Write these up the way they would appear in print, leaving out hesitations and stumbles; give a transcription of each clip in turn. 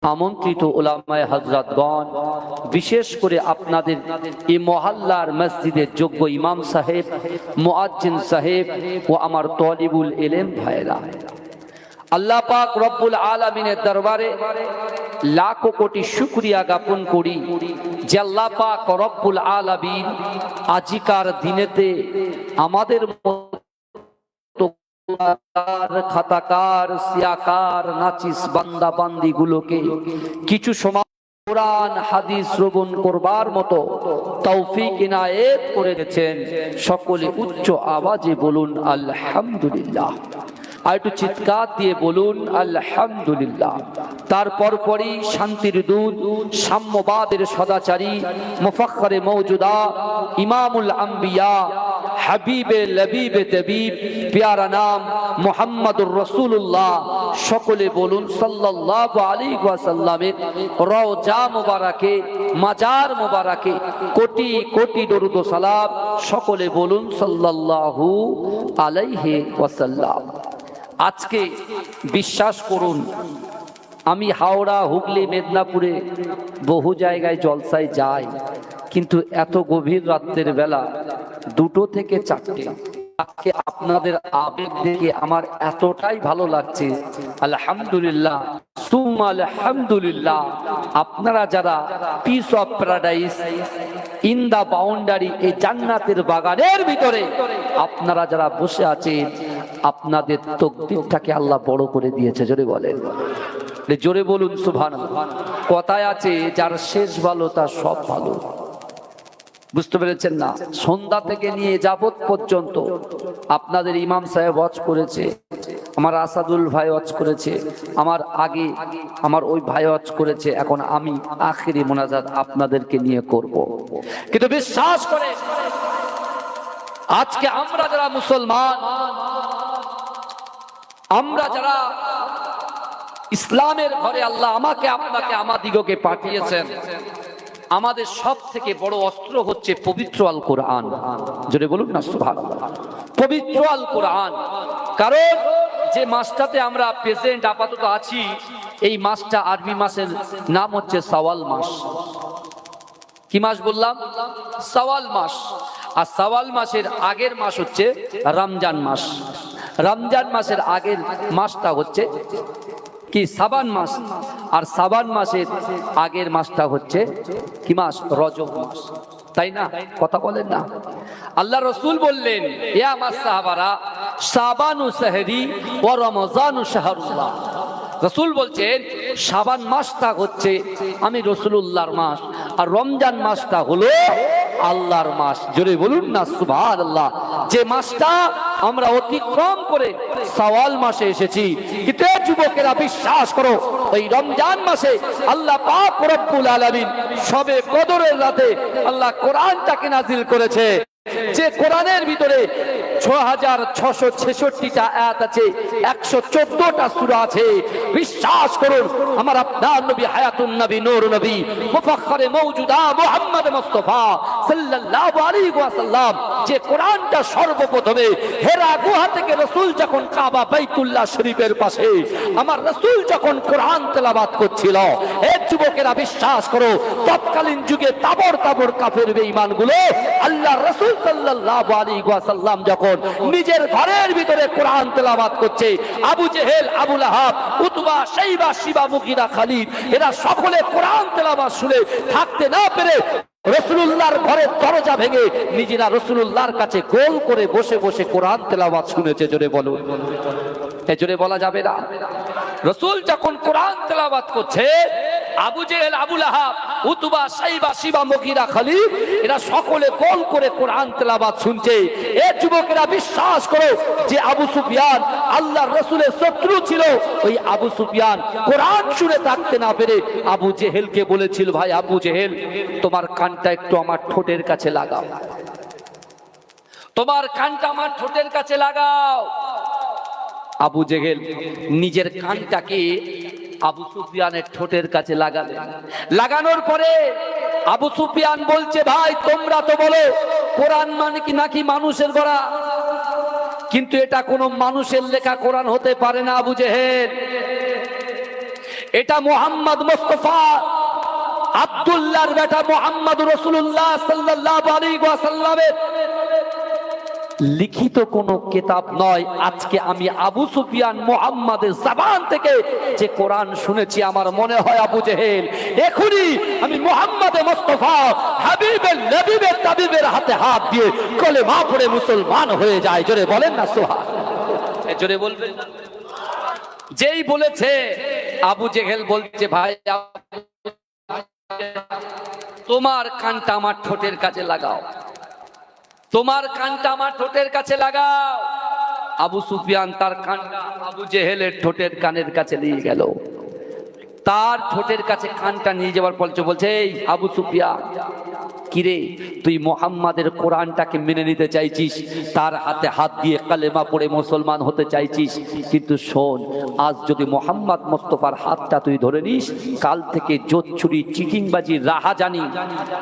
আমন্ত্রিত উলামায়ে হযরতগণ, বিশেষ করে আপনাদের এই মহল্লার মসজিদের যোগ্য ইমাম সাহেব, মুয়াজ্জিন সাহেব ও আমার তলিবুল ইলম ভাইরা, আল্লাহ পাক রব্বুল আলামিনের দরবারে লাখো কোটি শুকরিয়া জ্ঞাপন করি যে আল্লাহ পাক রব্বুল আলামিন আজিকার দিনেতে আমাদের খাতাকার সিয়াকার নাচিস বান্দা বান্দি গুলোকে কিছু সময় কোরআন হাদিস শ্রবণ করবার মতো তৌফিক ইনায়েত করে দিয়েছেন। সকলে উচ্চ আওয়াজে বলুন আলহামদুলিল্লাহ। আর একটু চিৎকার দিয়ে বলুন আলহামদুলিল্লাহ। তারপর পরই শান্তির দূত, সাম্যবাদের সদাচারী, মুফাখখারে মওজুদা, ইমামুল আম্বিয়া, হাবিবে লবিবে তবিব, প্যারা নাম মুহাম্মাদুর রাসূলুল্লাহ, সকলে বলুন সাল্লাল্লাহু আলাইহি ওয়াসাল্লামের রওজা মুবারাকে, মাজার মুবারাকে কোটি কোটি দরুদ ও সালাম। সকলে বলুন সাল্লাল্লাহু আলাইহি ওয়াসাল্লাম। আজকে বিশ্বাস করুন, আমি হাওড়া, হুগলি, মেদিনীপুরে বহু জায়গায় জলসায় যাই, কিন্তু এত গভীর রাত্রের বেলা 2টো থেকে 4টে আজকে আপনাদের আবেগ দেখে আমার এতটাই ভালো লাগছে। আলহামদুলিল্লাহ সুম্মা আলহামদুলিল্লাহ। আপনারা যারা peace of paradise in the boundary, এই জান্নাতের বাগানের ভিতরে আপনারা যারা বসে আছেন, আপনাদের তাকদীরটাকে আল্লাহ বড় করে দিয়েছে। জোরে বলেন, জোরে বলুন সুবহানাল্লাহ। কথায় আছে যার শেষ ভালো তার সব ভালো। বুঝতে পেরেছেন না? সন্ধ্যা থেকে নিয়ে যাবত পর্যন্ত আপনাদের ইমাম সাহেব ওয়াজ করেছে, আমার আসাদুল ভাই ওয়াজ করেছে, আমার আগে আমার ওই ভাই ওয়াজ করেছে, এখন আমি আখিরি মোনাজাত আপনাদেরকে নিয়ে করব। কিন্তু বিশ্বাস করে আজকে আমরা যারা মুসলমান, আমরা যারা ইসলামের ঘরে আল্লাহ আমাকে আপনাকে আমাদিগকে পাঠিয়েছেন, আমাদের সব থেকে বড় অস্ত্র হচ্ছে পবিত্র আল কোরআন। জোরে বলুন না সুবহানাল্লাহ। পবিত্র আল কোরআন। কারণ যে মাসটাতে আমরা প্রেজেন্ট আপাতত আছি, এই মাসটা আরবি মাসের নাম হচ্ছে শাওয়াল মাস। কি মাস বললাম? শাওয়াল মাস। আর শাওয়াল মাসের আগের মাস হচ্ছে রমজান মাস। রমজান মাসের আগের মাসটা হচ্ছে কি? শাবান মাস। আর শাবান মাসের আগের মাসটা হচ্ছে কি মাস? রজব মাস। তাই না? কথা বলেন না? আল্লাহ রাসূল বললেন, ইয়া আমার সাহাবারা, শাবানু শাহরি ওয়া রমজানু শাহরুল্লাহ। রাসূল বলছেন শাবান মাসটা হচ্ছে আমি রাসূলুল্লাহর মাস, আর রমজান মাসটা হলো আল্লাহর মাস। জোরে বলুন না সুবহানাল্লাহ। যে মাসটা আমরা অতিক্রম করে শাওয়াল মাসে এসেছি, কিন্তু যুবকেরা বিশ্বাস করো, ওই রমজান মাসে আল্লাহ পাক রব্বুল আলামিন শবে কদরের রাতে আল্লাহ কোরআনটাকে নাজিল করেছে। যে কোরআনের ভিতরে 6666টা আয়াত আছে, 114টা সূরা আছে। বিশ্বাস করুন, আমার আপনার নবী হায়াতুন নবী, নূর নবী, মুফাখখারে মওজুদা মুহাম্মদ মুস্তাফা সাল্লাল্লাহু আলাইহি ওয়াসাল্লাম যে কোরআনটা সর্বপ্রথমে হেরা গুহা থেকে রাসূল যখন কাবা বাইতুল্লাহ শরীফের পাশে আমার রাসূল যখন কোরআন তেলাওয়াত করছিল, এই যুবকেরা বিশ্বাস করো, তৎকালীন যুগে তাবর তাবর কাফের বেঈমানগুলো আল্লাহর রাসূল সাল্লাল্লাহু আলাইহি ওয়াসাল্লাম যখন নিজের ঘরের ভিতরে কোরআন তেলাওয়াত করছে, আবু জেহেল, আবু লাহাব, উতবা, শাইবা, শিবা, মুগীরা, খালিদ, এরা সকলে কোরআন তেলাওয়াত শুনে থাকতে না পেরে রাসূলুল্লাহর ঘরের দরজা ভেঙে নিজেরা রাসূলুল্লাহর কাছে গোল করে বসে বসে কোরআন তেলাওয়াত শুনেছে। জোরে বলুন। এ জোরে বলা যাবে না? রাসূল যখন কোরআন তেলাওয়াত করছে, আবু জেহেল, আবু লাহাব, উতবা, শাইবা, শিবা, মুগীরা, খালিদ, এরা সকলে গোল করে কোরআন তেলাওয়াত শুনছে। এই যুবকেরা বিশ্বাস করো, যে আবু সুফিয়ান আল্লাহর রাসূলের শত্রু ছিল, ওই আবু সুফিয়ান কোরআন শুনে থাকতে না পেরে আবু জেহেলকে বলেছিল, ভাই আবু জেহেল, তোমার কানটা একটু আমার ঠোঁটের কাছে লাগাও, তোমার কানটা আমার ঠোঁটের কাছে লাগাও। আবু জেহেল নিজের কানটাকে আবু সুফিয়ানের ঠোঁটের কাছে লাগালেন। লাগানোর পরে আবু সুফিয়ান বলছে, ভাই তোমরা তো বলো কোরআন মানে কি নাকি মানুষের গড়া, কিন্তু এটা কোনো মানুষের লেখা কোরআন হতে পারে না আবু জেহেল। এটা মুহাম্মদ মুস্তাফা আব্দুল্লাহর বেটা মুহাম্মদ রাসূলুল্লাহ সাল্লাল্লাহু আলাইহি ওয়াসাল্লামের লিখিত কোনো কিতাব নয়। আজকে আমি আবু সুফিয়ান মুহাম্মাদের জবান থেকে যে কোরআন শুনেছি, আমার মনে হয় আবু জেহেল এখনই আমি মুহাম্মদ মুস্তাফা হাবিবের নবীবের তাবিবের হাতে হাত দিয়ে কলেমা পড়ে মুসলমান হয়ে যায়। জোরে বলেন না সুবহান, জোরে বলবেন। যেই বলেছে আবু জেহেল বলছে, ভাই তোমার কানটা আমার ঠোঁটের কাছে লাগাও, তোমার কানটা আমার ঠোঁটের কাছে লাগাও। আবু সুফিয়ান তার কানটা আবু জেহেলের ঠোঁটের কানের কাছে নিয়ে গেল। তার ঠোঁটের কাছে কানটা নিয়ে যাওয়ার পর বলছে, এই আবু সুফিয়ান, কিরে তুই মুহাম্মাদের কোরআনটাকে মেনে নিতে চাইছিস, তার হাতে হাত দিয়ে কালেমা পড়ে মুসলমান হতে চাইছিস, কিন্তু শোন, আজ যদি মুহাম্মদ মুস্তাফার হাতটা তুই ধরে নিস, কাল থেকে জোচ্চুরি, চিটিংবাজি, রাহাজানি,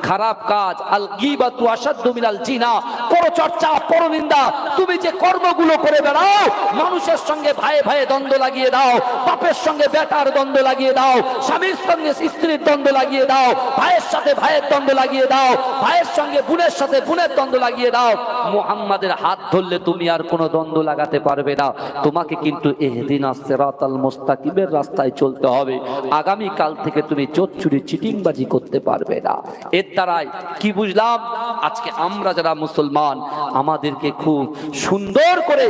খারাপ কাজ, আল গীবাতু আশাদ্দু মিনাল জিনা, পরচর্চা, পরনিন্দা, তুমি যে কর্মগুলো করে বেড়াও, মানুষের সঙ্গে ভাইয়ে ভাইয়ে দ্বন্দ্ব লাগিয়ে দাও, বাপের সঙ্গে বেটার দ্বন্দ্ব লাগিয়ে দাও, স্বামীর সঙ্গে স্ত্রীর দ্বন্দ্ব লাগিয়ে দাও, ভাইয়ের সাথে ভাইয়ের দ্বন্দ্ব লাগিয়ে দাও, ভাইয়ের সঙ্গে বোনের সাথে বোনের দ্বন্দ্ব লাগিয়ে দাও, মুহাম্মাদের হাত ধরলে তুমি আর কোনো দ্বন্দ্ব লাগাতে পারবে না। তোমাকে কিন্তু ইহদিনাস সিরাতাল মুস্তাকিমের রাস্তায় চলতে হবে। আগামী কাল থেকে তুমি চোরচুরি, চিটিংবাজি করতে পারবে না। এর দ্বারাই কি বুঝলাম, আজকে আমরা যারা মুসলমান, আমাদেরকে খুব সুন্দর করে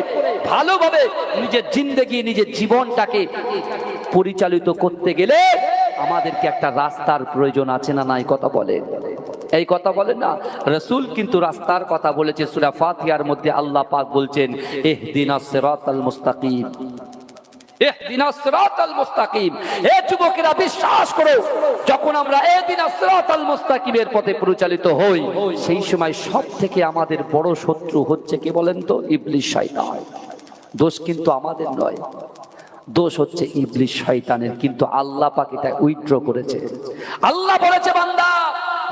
ভালোভাবে নিজের জিন্দেগি, নিজের জীবনটাকে পরিচালিত করতে গেলে আমাদেরকে একটা রাস্তার প্রয়োজন আছে না নাই? কথা বলে, এই কথা বলেন না। রাসূল কিন্তু রাস্তার কথা বলেছে। সূরা ফাতিহার মধ্যে আল্লাহ পাক বলছেন, ইহদিনাস সিরাতাল মুস্তাকিম, ইহদিনাস সিরাতাল মুস্তাকিম। এ যুবকেরা বিশ্বাস করো, যখন আমরা ইহদিনাস সিরাতাল মুস্তাকিমের পথে পরিচালিত হই, সেই সময় সব থেকে আমাদের বড় শত্রু হচ্ছে কে বলেন তো? ইবলিস, শয়তান। দোষ কিন্তু আমাদের নয়, দোষ হচ্ছে ইবলিস শয়তানের। কিন্তু আল্লাহ পাক এটা উইথড্র করেছে। আল্লাহ বলেছে, বান্দা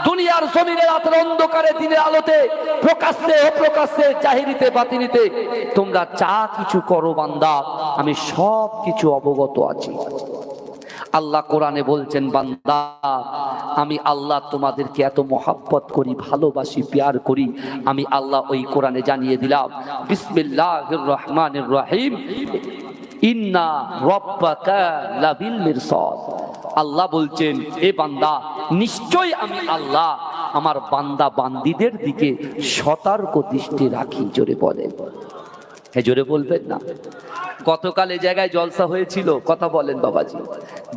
দুনিয়ার জমিনে রাতের অন্ধকারে দিনের আলোতে, প্রকাশ্যে অপ্রকাশ্যে, জাহিরিতে বাতিনিতে তোমরা যা কিছু করো বান্দা, আমি সব কিছু অবগত আছি। আল্লাহ কোরআনে বলছেন, বান্দা আমি আল্লাহ তোমাদেরকে এত মহব্বত করি, ভালোবাসি, প্যার করি। আমি আল্লাহ ওই কোরআনে জানিয়ে দিলাম, বিসমিল্লাহির রহমানির রহিম, ইন্না রাব্বাকা লাবিল মিরসাদ। আল্লাহ বলছেন, এ বান্দা নিশ্চয় আমি আল্লাহ আমার বান্দা বান্দীদের দিকে সতর্ক দৃষ্টি রাখি। জোরে বলেন, হ্যাঁ জোরে বলবেন না। গতকাল এই জায়গায় জলসা হয়েছিল, কথা বলেন বাবাজি।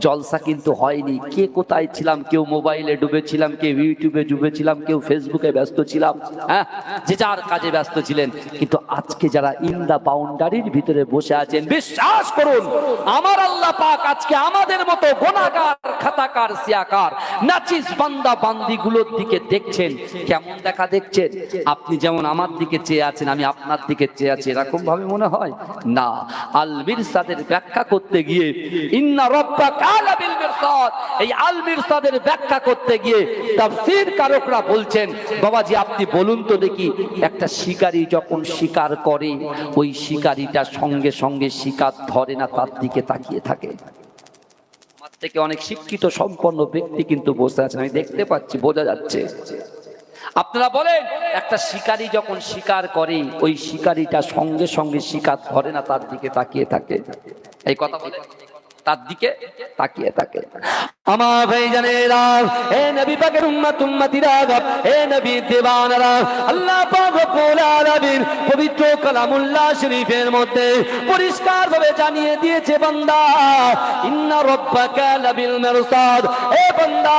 জলসা কিন্তু হয়নি। কে কোথায় ছিলাম? কেউ মোবাইলে ডুবেছিলাম, কেউ ইউটিউবে ডুবেছিলাম, কেউ ফেসবুকে ব্যস্ত ছিলাম, হ্যাঁ, যে যার কাজে ব্যস্ত ছিলেন। কিন্তু আজকে যারা ইন দা বাউন্ডারির ভিতরে বসে আছেন, বিশ্বাস করুন আমার আল্লাহ পাক আজকে আমাদের মতো গুনাহগার, খাতাকার, সিয়াকার, নাচিস বান্দা বান্দিগুলোর দিকে দেখছেন। কেমন দেখা দেখছেন? আপনি যেমন আমার দিকে চেয়ে আছেন, আমি আপনার দিকে চেয়ে আছি, এরকম ভাবে মনে হয় না। আল মিরসাদের ব্যাখ্যা করতে গিয়ে, ইন্না রাব্বাকা লাবিল মিরসাদ, এই আল মিরসাদের ব্যাখ্যা করতে গিয়ে তাফসীর কারকরা বলছেন, বাবাজি আপনি বলুন তো দেখি, একটা শিকারী যখন শিকার করে, ওই শিকারীটা সঙ্গে সঙ্গে শিকার ধরে না, তার দিকে তাকিয়ে থাকে। আমার থেকে অনেক শিক্ষিত সম্পন্ন ব্যক্তি কিন্তু বসে আছেন, আমি দেখতে পাচ্ছি, বোঝা যাচ্ছে। আপনারা বলেন, একটা শিকারী যখন শিকার করে, ওই শিকারীটা সঙ্গে সঙ্গে শিকার ধরে না, তার দিকে তাকিয়ে থাকে। এই কথা বলে, তার দিকে তাকিয়ে থাকে। আমার ভাইজানেরা, হে নবী পাকের উম্মত উম্মতিরা, হে নবী দিওয়ানারা, আল্লাহ পাক রব্বুল আলামিন পবিত্র কালামুল্লাহ শরীফের মধ্যে পরিষ্কার ভাবে জানিয়ে দিয়েছে, বান্দা ইন্না রাব্বাকা লাবিল মিরসাদ, হে বান্দা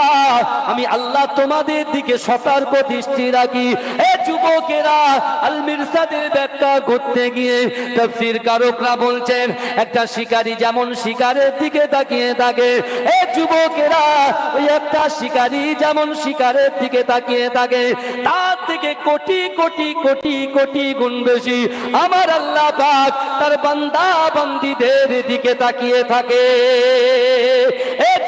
আমি আল্লাহ তোমাদের দিকে সতর্ক দৃষ্টি রাখি। হে যুবকেরা, আল মিরসাদের ব্যাখ্যা করতে গিয়ে তাফসীর কারকরা বলছেন, একটা শিকারী যেমন শিকারের দিকে তাকিয়ে থাকে, হে যুবকেরা ওই একটা শিকারী যেমন শিকারের দিকে তাকিয়ে থাকে, তার থেকে কোটি কোটি কোটি কোটি গুণ বেশি আমার আল্লাহ পাক তার বান্দা বান্দীদের দিকে তাকিয়ে থাকে।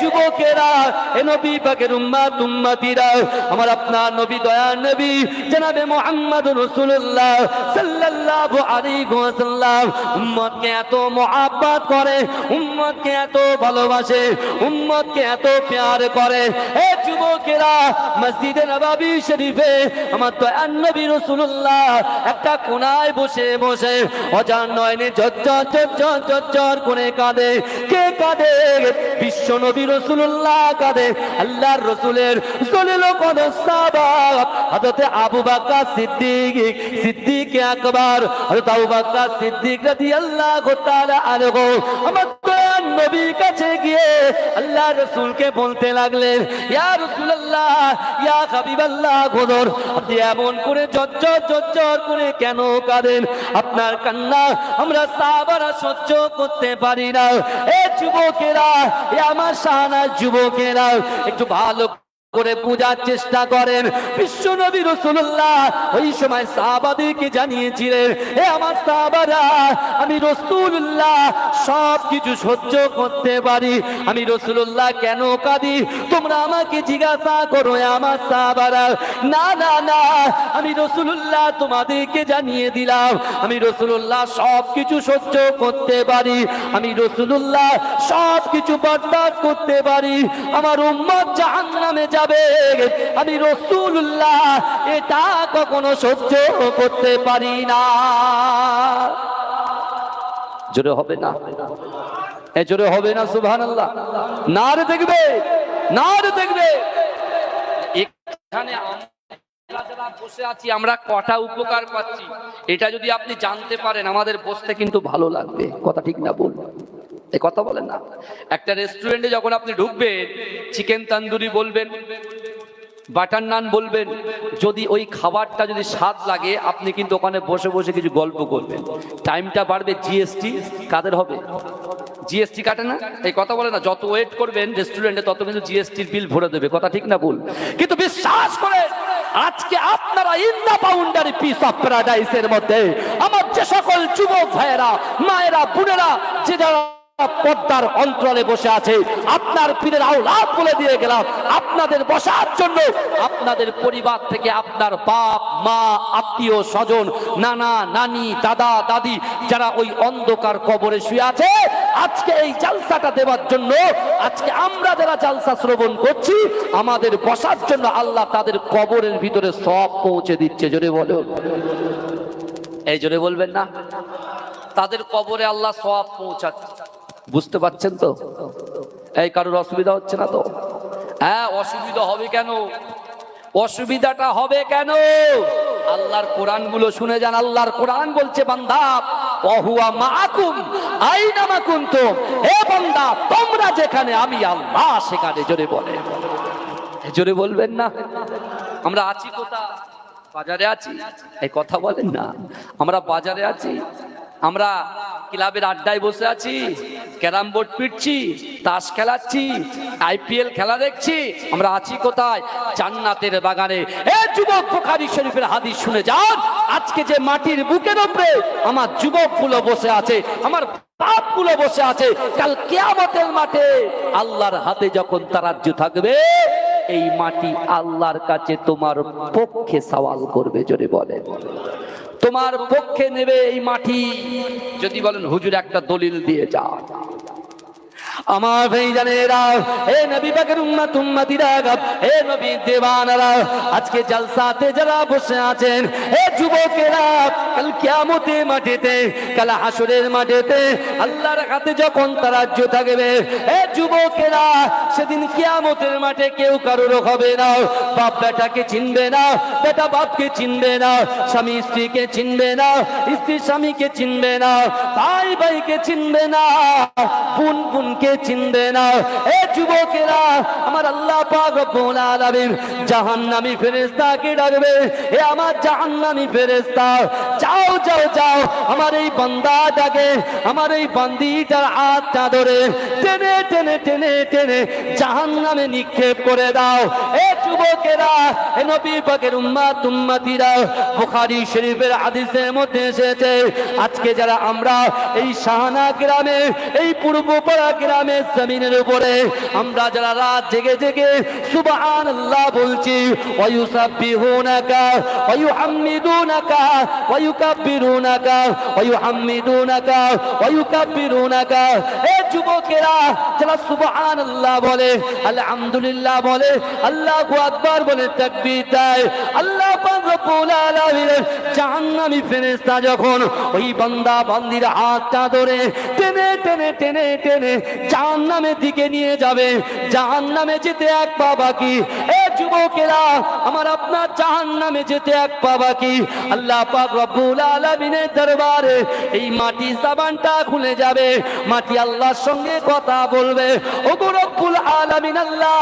যুবকেরা, এ নবী পাকের উম্মত উম্মতিরা, আমার আপনার নবী দয়ার নবী জনাবে মুহাম্মদুর রাসূলুল্লাহ সাল্লাল্লাহু আলাইহি ওয়াসাল্লাম উম্মতকে এত মহব্বত করে, উম্মতকে এত ভালোবাসে, উম্মতকে এত প্যার করে। এ যুবকেরা, মসজিদে নববী শরীফে আমার দয়ার নবী রাসূলুল্লাহ একটা কোনায় বসে বসে অজান নয়নে ঝরঝর ঝরঝর ঝরঝর করে কাঁদে। কে কাঁদে? বিশ্ব নবী রাসূলুল্লাহ কাঁদে। আল্লাহর রাসূলের জলিল কদর সাহাবা হযরত আবু বকর সিদ্দিক, সিদ্দিক আকবর, হযরত আবু বকর সিদ্দিক রাদিয়াল্লাহু তাআলা আনহু আমার দয়ার নবীর কাছে গিয়ে আল্লাহর রাসূলকে বলতে লাগলেন, ইয়া রাসূলুল্লাহ, ইয়া হাবিবাল্লাহ, হুজুর আপনি এমন করে ঝরঝর ঝরঝর করে কেন কাঁদেন? আপনার কান্না আমরা সাহাবারা সহ্য করতে পারি না। এ যুবকেরা, এ আমার শাহানা যুবকেরা, একটু ভালো করে বোঝার চেষ্টা করেন। বিশ্ব নবী রাসূলুল্লাহ ওই সময় সাহাবাদেরকে জানিয়েছিলেন, এ আমার সাহাবারা, আমি রাসূলুল্লাহ সব কিছু সহ্য করতে পারি, আমি রাসূলুল্লাহ কেন কাঁদি তোমরা আমাকে জিজ্ঞাসা করো। আমার সাহাবারা, না না না, আমি রাসূলুল্লাহ তোমাদেরকে জানিয়ে দিলাম, আমি রাসূলুল্লাহ সব কিছু সহ্য করতে পারি, আমি রাসূলুল্লাহ সব কিছু বরদাস্ত করতে পারি। আমার উম্মত জাহান্নামে যাবে, আমি রাসূলুল্লাহ এটা কখনো সহ্য করতে পারি না। জোরে হবে না? এ জোরে হবে না? সুবহানাল্লাহ। নারে দেখবে, নারে দেখবে। এখানে আমরা যারা বসে আছি, আমরা কটা উপকার পাচ্ছি এটা যদি আপনি জানতে পারেন, আমাদের বসতে কিন্তু ভালো লাগবে। কথা ঠিক না বল? এই কথা বলেন না? একটা রেস্টুরেন্টে যখন আপনি ঢুকবেন, চিকেন তন্দুরি বলবেন, বাটার নান বলবেন, যদি ওই খাবারটা যদি স্বাদ লাগে আপনি কিন্তু ওখানে বসে বসে কিছু গল্প করবেন। টাইমটা বাড়বে। জিএসটি কাদের হবে? জিএসটি কাটে না? এই কথা বলে না? যত ওয়েট করবেন রেস্টুরেন্টে তত কিন্তু জিএসটির বিল ভরে দেবে। কথা ঠিক না ভুল? কিন্তু বিশ্বাস করে আজকে আপনারা in the boundary piece of প্যারাডাইসের মধ্যে আমার যে সকল যুবক ভাইয়েরা, মায়েরা, বোনেরা, যে যারা পর্দার অন্তরালে বসে আছে, আপনার পীরের আওলাদ বলে দিয়ে গেলাম, আপনাদের বসার জন্য আপনাদের পরিবার থেকে আপনার বাপ মা, আত্মীয় স্বজন, নানা নানি, দাদা দাদি যারা ওই অন্ধকার কবরে শুয়ে আছে, আজকে এই জালসাটা দেওয়ার জন্য, আজকে আমরা যারা জালসা শ্রবণ করছি, আমাদের বসার জন্য আল্লাহ তাদের কবরের ভিতরে সব পৌঁছে দিচ্ছে। জোরে বলো, এই জোরে বলবেন না? তাদের কবরে আল্লাহ সব পৌঁছাচ্ছে। বুঝতে পারছেন তো? এই কারোর অসুবিধা হচ্ছে না তো? হ্যাঁ, অসুবিধা হবে কেন? অসুবিধাটা হবে কেন? আল্লাহর কোরআন গুলো শুনে যান। আল্লাহর কোরআন বলছে, বান্দা ওয়াহুয়া মাআকুম আইনামা কুনতুম, হে বান্দা তোমরা যেখানে, আমি আল্লাহ সেখানে। জোরে বলে, জোরে বলবেন না? আমরা আছি কোথায়? বাজারে আছি। এই কথা বলেন না? আমরা বাজারে আছি, আমরা ক্লাবের আড্ডায় বসে আছি, ক্যারাম বোর্ড পিটছি, তাস খেলাচ্ছি, আইপিএল খেলা দেখছি। আমরা আছি কোথায়? জান্নাতের বাগানে। এ যুবক, বুখারী শরীফের হাদিস শুনে যান। আজকে যে মাটির বুকের উপরে আমার যুবকগুলো বসে আছে, আমার বাপগুলো বসে আছে, কাল কিয়ামতের মাঠে আল্লাহর হাতে যখন তারাজ্জু থাকবে, এই মাটি আল্লাহর কাছে তোমার পক্ষে সওয়াল করবে। জোরে বলে, তোমার পক্ষে নেবে এই মাটি। যদি বলেন হুজুর একটা দলিল দিয়ে যা, আমার ভাইজানেরা, হে নবী পাকের উম্মত উম্মতিরা, হে নবী দেওয়ানারা, আজকে জালসাতে যারা বসে আছেন, হে যুবকেরা, কাল কিয়ামতের মাঠেতে, কাল হাসরের মাঠেতে আল্লাহর হাতে যখন তারাজ্জু থাকবে, হে যুবকেরা, সেদিন কিয়ামতের মাঠে কেউ কারোর হবে না। বাপ বেটাকে চিনবে না, বেটা বাপকে চিনবে না, স্বামী স্ত্রীকে চিনবে না, স্ত্রী স্বামীকে চিনবে না, ভাই ভাইকে চিনবে না, বোন বোনকে চিনবে না। এ যুবকেরা, আমার আল্লাহ পাক রব্বুল আলামিন জাহান্নামী ফেরেশতাকে ডাকবে, এ আমার জাহান্নামী ফেরেশতা, যাও যাও যাও, আমার এই বান্দাটাকে, আমার এই বান্দিটার হাতটা ধরে টেনে টেনে টেনে টেনে জাহান্নামে নিক্ষেপ করে দাও। এ যুবকেরা, এ নবী পাকের উম্মত উম্মতিরা, বুখারী শরীফের হাদিসের মধ্যে এসেছে, আজকে যারা আমরা এই শাহানা গ্রামে, এই পূর্বপাড়া গ্রামে গ্রামের জমিনের উপরে আমরা যারা রাত জেগে জেগে সুবহানাল্লাহ বলছি, ওয়া ইউসাব্বিহুনাকা ওয়া ইউহাম্মিদুনাকা ওয়া ইউকাব্বিরুনাকা ওয়া ইউহাম্মিদুনাকা ওয়া ইউকাব্বিরুনাকা। এ যুবকেরা যারা সুবহানাল্লাহ বলে, আলহামদুলিল্লাহ বলে, আল্লাহু আকবার বলে, তাকবীর দেয়, আল্লাহ পাক রব্বুল আলামিনের জাহান্নামী ফেরেশতা যখন ওই বান্দা বান্দির হাতটা ধরে টেনে টেনে টেনে টেনে জাহান্নামের দিকে নিয়ে যাবে, জাহান্নামে যেতে এক পা বাকি। এ যুবকেরা আমার আপনার জাহান্নামে যেতে এক পা বাকি। আল্লাহ পাক রব্বুল আলামিনের দরবারে এই মাটি জবানটা খুলে যাবে, মাটি আল্লাহর সঙ্গে কথা বলবে, ওগো রব্বুল আলামিন আল্লাহ,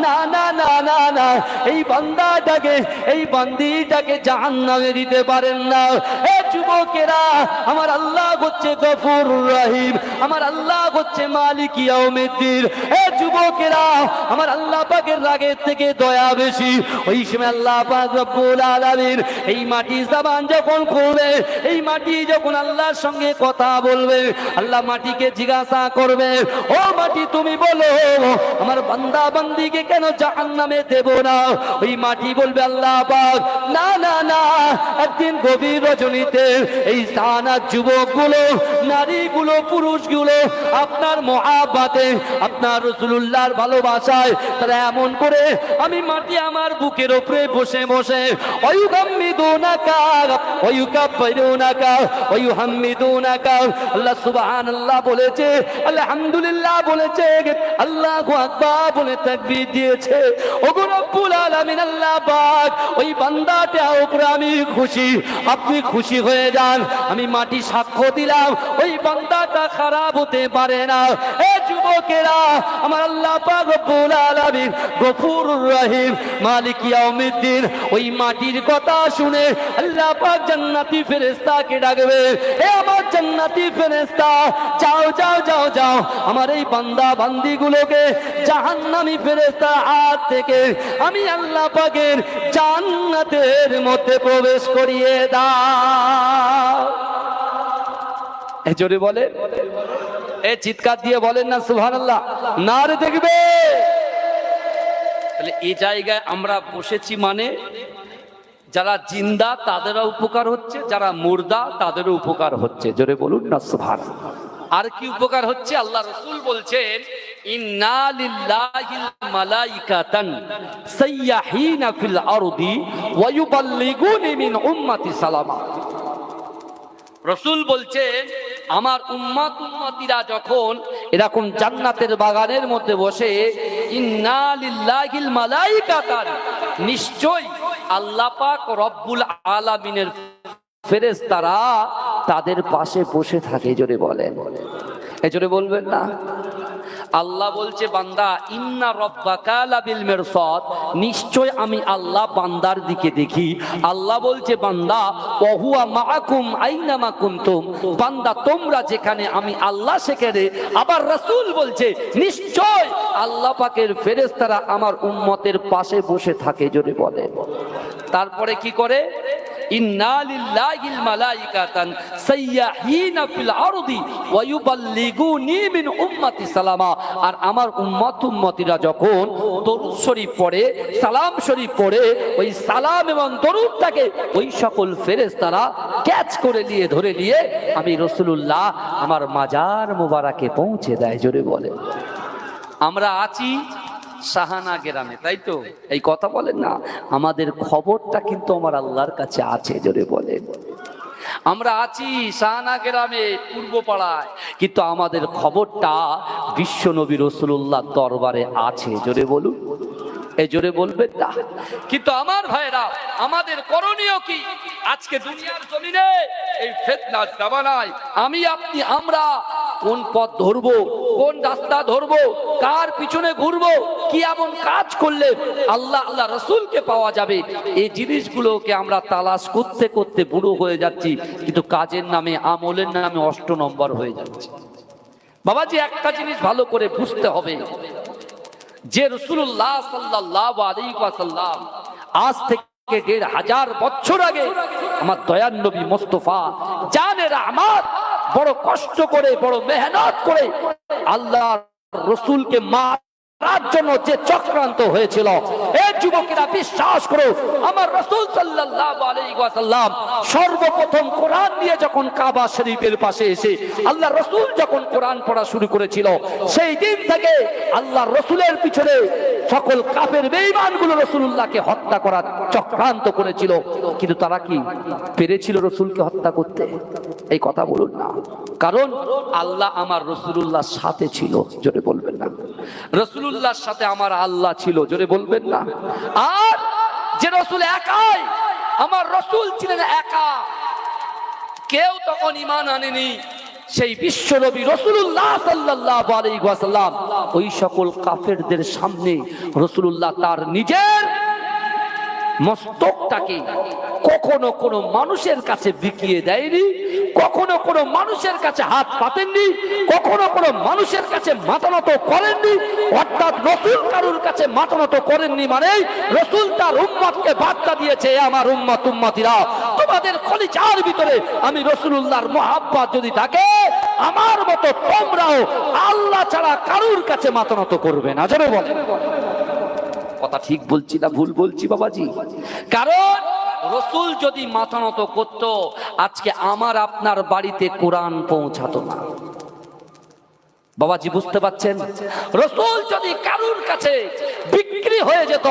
না না না না না, এই বান্দাটাকে এই বান্দিটাকে জাহান্নামে দিতে পারেন না। এ যুবকেরা আমার আল্লাহ হচ্ছে গফুর রহিম, আমার আল্লাহ হচ্ছে মালিক ইয়াউমিদ্দিন। এ যুবকেরা আমার আল্লাহ পাকের রাগের থেকে দয়া বেশি। ওই সময় আল্লাহ পাক রব্বুল আলামিন এই মাটি জবান যখন খুলবে, এই মাটি যখন আল্লাহর সঙ্গে কথা বলবে, আল্লাহ মাটিকে জিজ্ঞাসা করবে, ও মাটি তুমি বলো আমার বান্দা বান্দিকে কেন জাহান্নামে দেব না? ওই মাটি বলবে আল্লাহ পাক, না না না, একদিন গভীর রজনীতে এই সানা যুবকগুলো, নারীগুলো, পুরুষগুলো আপনার মহাব্বতে, আপনার রাসূলুল্লাহর ভালোবাসায় তারা এমন করে আমি মাটি আমার বুকের উপরে বসে বসে ওয়ায়ুহাম্মিদুনাকা ওয়ায়ুকাব্বিরুনাকা ওয়ায়ুহাম্মিদুনাকা। আল্লাহ সুবহানাল্লাহ বলেছে, আলহামদুলিল্লাহ বলেছে, আল্লাহু আকবার বলে তাকবীর দিয়েছে। ওগো রব্বুল আলামিন আল্লাহ পাক ওই বান্দাটার উপরে আমি খুশি, আপনি খুশি হয়ে যান। আমি মাটি সাক্ষ্য দিলাম ওই বান্দাটা খারাপ হতে পারে না। এ যুবকেরা আমার আল্লাহ পাক রব্বুল আলামিন গফুরুর রহিম মালিক ইয়াউমিদ্দিন ওই মাটির কথা শুনে আল্লাহ পাক জান্নাতি ফেরেশতাকে ডাকবে, এ আমার জান্নাতি ফেরেশতা, যাও যাও যাও যাও আমার এই বান্দা বান্দিগুলোকে জাহান্নামী ফেরেশতার হাত থেকে আমি আল্লাহ পাকের জান্নাতের মধ্যে প্রবেশ করিয়ে দাও। এই জোরে বলে, এই চিৎকার দিয়ে বলেন না সুবহানাল্লাহ, নারে দেখবে। তাহলে এই জায়গায় আমরা বসেছি মানে যারা জিন্দা তাদেরও উপকার হচ্ছে, যারা মুর্দা তাদেরও উপকার হচ্ছে। জোরে বলুন না সুবহানাল্লাহ। আর কি উপকার হচ্ছে? আল্লাহ রাসূল বলছেন, ইন্না লিল্লাহি মালাইকাতান সাইয়াহিনা ফিল আরদি ওয়া ইউবাল্লিগুনি মিন উম্মতি সালামা। রাসূল বলছেন আমার উম্মতিরা যখন এরকম জান্নাতের বাগানের মধ্যে বসে, ইন্না লিল্লাহিল মালাইকাতান, নিশ্চয় আল্লাহ পাক রব্বুল আলামিনের ফেরেশতারা তাদের পাশে বসে থাকে। জোরে বলেন, এই জোরে বলবেন না। আল্লাহ বলছে বান্দা, ইন্না রাব্বাকা লাবিল মিরসাদ, নিশ্চয় আমি আল্লাহ বান্দার দিকে দেখি। আল্লাহ বলছে বান্দা, ওয়া হুয়া মাআকুম আইনামা কুনতুম, বান্দা তোমরা যেখানে আমি আল্লাহ সেখানে। আবার রাসূল বলছে নিশ্চয় আল্লাহ পাকের ফেরেশতারা আমার উম্মতের পাশে বসে থাকে। জোরে বলেন। তারপরে কি করে? ইন্না লিল্লাহিল মালাইকাতান সাইয়াহিনা ফিল আরদি ওয়া ইউবাল্লিগুনি মিন উম্মতি সালামা। আর আমার উম্মতিরা যখন দরুদ শরীফ পড়ে, সালাম শরীফ পড়ে, ওই সালাম এবং দরুদটাকে ওই সকল ফেরেশতারা ক্যাচ করে নিয়ে ধরে নিয়ে আমি রাসূলুল্লাহ আমার মাজার মোবারকে পৌঁছে দেয়। জোরে বলে। আমরা আছি সাহানা গ্রামে, তাই তো? এই কথা বলেন না, আমাদের খবরটা কিন্তু আমার আল্লাহর কাছে আছে। জোরে বলেন। আমরা আছি সাহানা গ্রামে পূর্ব পাড়ায়, কিন্তু আমাদের খবরটা বিশ্ব নবী রাসূলুল্লাহ দরবারে আছে। জোরে বলুন, এই জোরে বলবেন না। কিন্তু আমার ভাইরা, আমাদের করণীয় কি? আজকে দুনিয়ার জমিনে এই ফিতনার জামানায় আমি আপনি আমরা কোন পথ ধরবো, কোন রাস্তা ধরবো, কার পিছনে ঘুরবো, কি এমন কাজ করলে আল্লাহ আল্লাহ রাসূলকে পাওয়া যাবে, এই জিনিসগুলোকে আমরা তালাশ করতে করতে বুড়ো হয়ে যাচ্ছি। কিন্তু কাজের নামে, আমলের নামে 8 নম্বর হয়ে যাচ্ছে। বাবাজি, একটা জিনিস ভালো করে বুঝতে হবে যে রাসূলুল্লাহ সাল্লাল্লাহু আলাইহি ওয়াসাল্লাম আজ থেকে 1500 বছর আগে আমার দয়ার নবী মুস্তাফা জানে রহমত বড় কষ্ট করে, বড় মেহনত করে আল্লাহ রসুলকে মারার জন্য যে চক্রান্ত হয়েছিল, এই যুবকেরা বিশ্বাস করো, আমার রাসূল সাল্লাল্লাহু আলাইহি ওয়াসাল্লাম সর্বপ্রথম কোরআন নিয়ে যখন কাবা শরীফের পাশে এসে আল্লাহ রসুল যখন কোরআন পড়া শুরু করেছিল, সেই দিন থেকে আল্লাহ রসুলের পিছনে সকল কাফের বেঈমানগুলো রাসূলুল্লাহকে হত্যা করার চক্রান্ত করেছিল। কিন্তু তারা কি পেরেছিল রাসূলকে হত্যা করতে? এই কথা বলুন না। কারণ আল্লাহ আমার রাসূলুল্লাহর সাথে ছিল, জোরে বলবেন না। রাসূলুল্লাহর সাথে আমার আল্লাহ ছিল, জোরে বলবেন না। আর যে রাসূল একাই, আমার রাসূল ছিলেন একা, কেউ তখন ঈমান আনেনি। সেই বিশ্বনবী রাসূলুল্লাহ সাল্লাল্লাহু আলাইহি ওয়াসাল্লাম ওই সকল কাফেরদের সামনে রাসূলুল্লাহ তার নিজের মস্তকটাকে কখনো কোনো মানুষের কাছে বিকিয়ে দেয়নি, কখনো কোনো মানুষের কাছে হাত পাতেননি, কখনো কোনো মানুষের কাছে মাথা নত করেননি। অর্থাৎ রাসূল কারুর কাছে মাথা নত করেননি, মানে রাসূল তার উম্মতকে বার্তা দিয়েছে, আমার উম্মত উম্মতিরা, তোমাদের কলিজার ভিতরে আমি রাসূলুল্লাহর মহব্বত যদি থাকে, আমার মতো তোমরাও আল্লাহ ছাড়া কারুর কাছে মাথা নত করবে না। জোরে বলেন, কথা ঠিক বলছি না ভুল বলছি বাবাজি? কারণ রাসূল যদি মাথা নত করত, আজকে আমার আপনার বাড়িতে কোরআন পৌঁছাতো না। বাবাজি বুঝতে পাচ্ছেন? রাসূল যদি কারুর কাছে বিক্রি হয়ে যেত,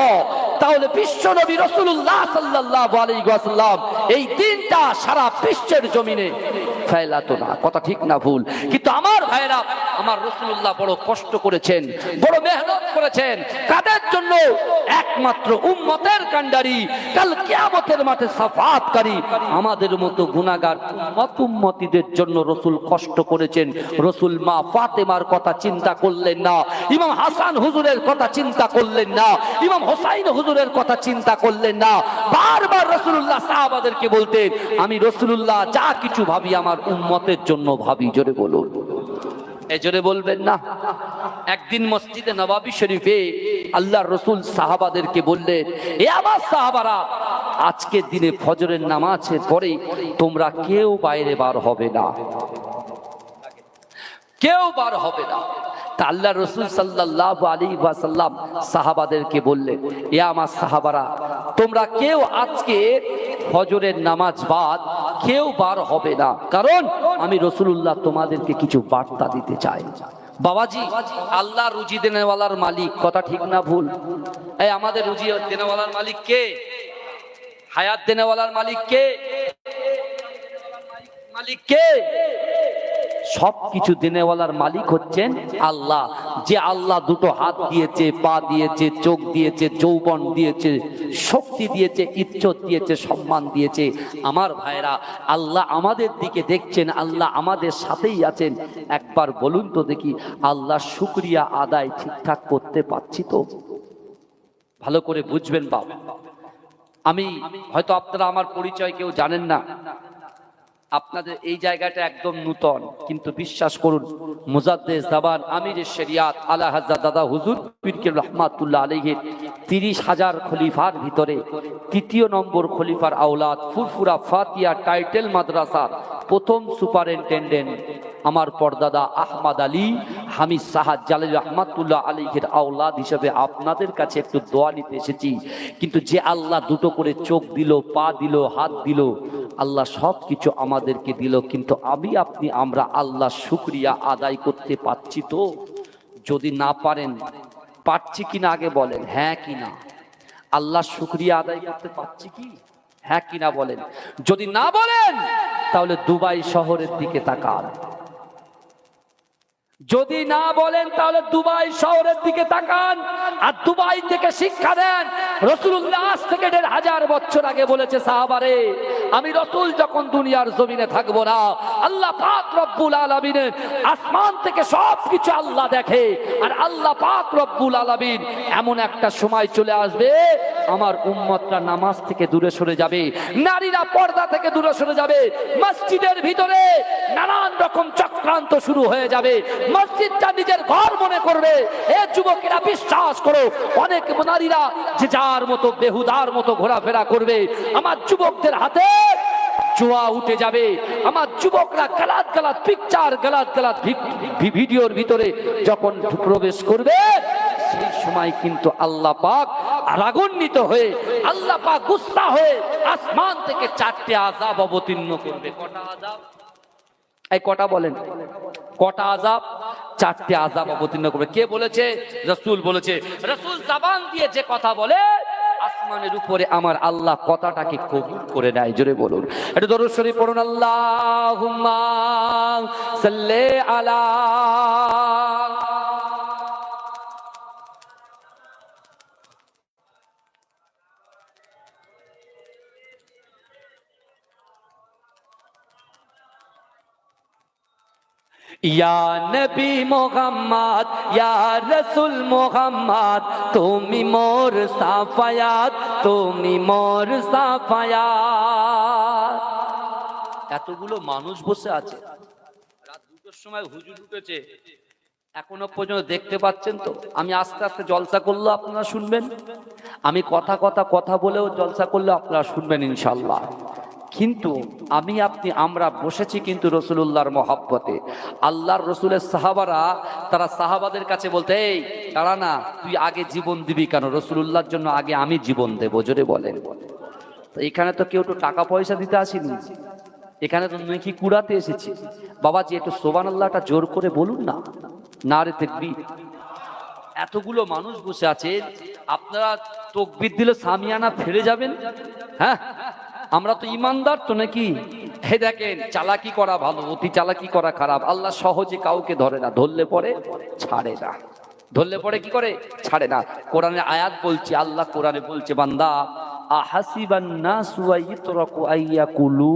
তাহলে বিশ্বনবী রাসূলুল্লাহ সাল্লাল্লাহু আলাইহি ওয়াসাল্লাম এই দিনটা সারা বিশ্বের জমিনে ফেলাতো না। কথা ঠিক না ভুল? কিন্তু আমার ভাইরা, আমার রাসূলুল্লাহ বড় কষ্ট করেছেন, বড় মেহনত করেছেন। কাদের জন্য? একমাত্র উম্মতের কান্ডারি, কাল কিয়ামতের মাঠে শাফাআতকারী আমাদের মতো গুনাহগার উম্মতিদের জন্য রাসূল কষ্ট করেছেন। রাসূল মা ফাতেমার কথা চিন্তা করলেন না, ইমাম হাসান হুজুরের কথা চিন্তা করলেন না, ইমাম হোসাইন হুজুরের কথা চিন্তা করলেন না। বারবার রাসূলুল্লাহ সাহাবাদেরকে বলতেন, আমি রাসূলুল্লাহ যা কিছু ভাবি আমার উম্মতের জন্য ভাবি। জোরে বলুন, এই জোরে বলবেন না। একদিন মসজিদে নববী শরীফে আল্লাহর রাসূল সাহাবাদেরকে বললেন, এ আমার সাহাবারা, আজকের দিনে ফজরের নামাজের পরে তোমরা কেউ বাইরে বার হবে না, কেউ বার হবে না। তা আল্লাহ রাসূল সাল্লাল্লাহু আলাইহি ওয়াসাল্লাম সাহাবাদেরকে বললেন, এ আমার সাহাবারা, তোমরা কেউ আজকে ফজরের নামাজ বাদ কেউ বার হবে না, কারণ আমি রাসূলুল্লাহ তোমাদেরকে কিছু বার্তা দিতে চাই। বাবাজি, আল্লাহ রুজি দেনেওয়ালার মালিক, কথা ঠিক না ভুল? এই আমাদের রুজি দেনেওয়ালার মালিক কে? হায়াত দেনেওয়ালার মালিক কে? মালিক কে? সবকিছু দেনেওয়ালার মালিক হচ্ছেন আল্লাহ। যে আল্লাহ দুটো হাত দিয়েছে, পা দিয়েছে, চোখ দিয়েছে, যৌবন দিয়েছে, শক্তি দিয়েছে, ইজ্জত দিয়েছে, সম্মান দিয়েছে। আমার ভাইরা, আল্লাহ আমাদের দিকে দেখছেন, আল্লাহ আমাদের সাথেই আছেন। একবার বলুন তো দেখি, আল্লাহ শুকরিয়া আদায় ঠিকঠাক করতে পারছি তো? ভালো করে বুঝবেন বাবা, আমি হয়তো আপনারা আমার পরিচয় কেউ জানেন না, আপনাদের এই জায়গাটা একদম নূতন, কিন্তু বিশ্বাস করুন, মুজাদ্দেদ জামান আমিরে শরিয়াত আলা হযরত দাদা হুজুর পীর রহমাতুল্লাহ আলাইহির 30,000 খলিফার ভিতরে তৃতীয় নম্বর খলিফার আওলাদ, ফুরফুরা ফাতিয়া টাইটেল মাদ্রাসার প্রথম সুপারিনটেন্ডেন্ট আমার পরদাদা আহমদ আলী হামিদ সাহাদ জালালি রহমাতুল্লাহ আলাইহির আওলাদ হিসেবে আপনাদের কাছে একটু দোয়া নিতে এসেছি। কিন্তু যে আল্লাহ দুটো করে চোখ দিল, পা দিল, হাত দিল, আল্লাহ সব কিছু আমাদেরকে দিল, কিন্তু আমরা আল্লাহ শুকরিয়া আদায় করতে পারছি তো? যদি না পারেন, পারছি কিনা আগে বলেন, হ্যাঁ কিনা? আল্লাহ শুকরিয়া আদায় করতে পারছি কি? হ্যাঁ কিনা বলেন। যদি না বলেন, তাহলে দুবাই শহরের দিকে তাকান। যদি না বলেন, তাহলে দুবাই শহরের দিকে তাকান আর দুবাই থেকে শিক্ষা দেন। রাসূলুল্লাহ আজ থেকে 1500 বছর আগে বলেছে, সাহাবারে, আমি রাসূল যখন দুনিয়ার জমিনে থাকবো না, আল্লাহ পাক রব্বুল আলামিনের আসমান থেকে সবকিছু আল্লাহ দেখে, আর আল্লাহ পাক রব্বুল আলামিন এমন একটা সময় চলে আসবে, আমার উম্মতরা নামাজ থেকে দূরে সরে যাবে, নারীরা পর্দা থেকে দূরে সরে যাবে, মসজিদের ভিতরে নানান রকম চক্রান্ত শুরু হয়ে যাবে, মসজিদটা নিজের ঘর মনে করবে। এ যুবকেরা বিশ্বাস করো, অনেক নারীরা যে যার মতো বেহুদার মতো ঘোরাফেরা করবে। আমার যুবকদের হাতে জোয়া উঠে যাবে, আমার যুবকরা গালাত গালাত পিকচার, গালাত গালাত ভিডিওর ভিতরে যখন প্রবেশ করবে, সেই সময় কিন্তু আল্লাহ পাক রাগান্বিত হয়ে, আল্লাহ পাক গুসা হয়ে আসমান থেকে 4টে আযাব অবতীর্ণ করবে। কটা আযাব? এই কটা বলেন, কটা আযাব? 4টে আযাব অবতীর্ণ করবে। কে বলেছে? রাসূল বলেছে। রাসূল জবান দিয়ে যে কথা বলে, আসমানের উপরে আমার আল্লাহ কথাটাকে কবুল করে নেয়। জোরে বলুন, একটু দরুদ শরীফ পড়ুন। আল্লাহুম্মা সাল্লি আলা ইয়া নবী মুহাম্মদ, ইয়া রাসূল মুহাম্মদ, তুমি মোর সাফায়াত, তুমি মোর সাফায়াত। এতগুলো মানুষ বসে আছে, রাত 2টার সময় হুজুর উঠেছে, এখনো পর্যন্ত দেখতে পাচ্ছেন তো? আমি আস্তে আস্তে জলসা করলে আপনারা শুনবেন, আমি কথা বলেও জলসা করলে আপনারা শুনবেন ইনশাআল্লাহ। কিন্তু আমি আপনি আমরা বসেছি কিন্তু রাসূলুল্লাহর মহব্বতে। আল্লাহর রাসূলের সাহাবারা, তারা সাহাবাদের কাছে বলতে, এই দাঁড়া না, তুই আগে জীবন দিবি কেন? রাসূলুল্লাহর জন্য আগে আমি জীবন দেবো। জোরে বলেন। তো এখানে তো কেউ তো টাকা পয়সা দিতে আসেনি, এখানে তো নেকি কুড়াতে এসেছি। বাবাজি একটু সুবহানাল্লাহটা জোর করে বলুন না, নারে তাকবীর। এতগুলো মানুষ বসে আছে, আপনারা তাকবীর দিলে সামিয়ানা ফেলে যাবেন? হ্যাঁ, আমরা তো ইমানদার তো নাকি? হে দেখেন, চালাকি করা ভালো, অতি চালাকি করা খারাপ। আল্লাহ সহজে কাউকে ধরে না, ধরলে পরে ছাড়ে না। ধরলে পরে কি করে? ছাড়ে না। কোরআনে আয়াত বলছে, আল্লাহ কোরআনে বলছে, বান্দা আহাসিবান নাসু আইয়ুতরাকু আইয়াকুলু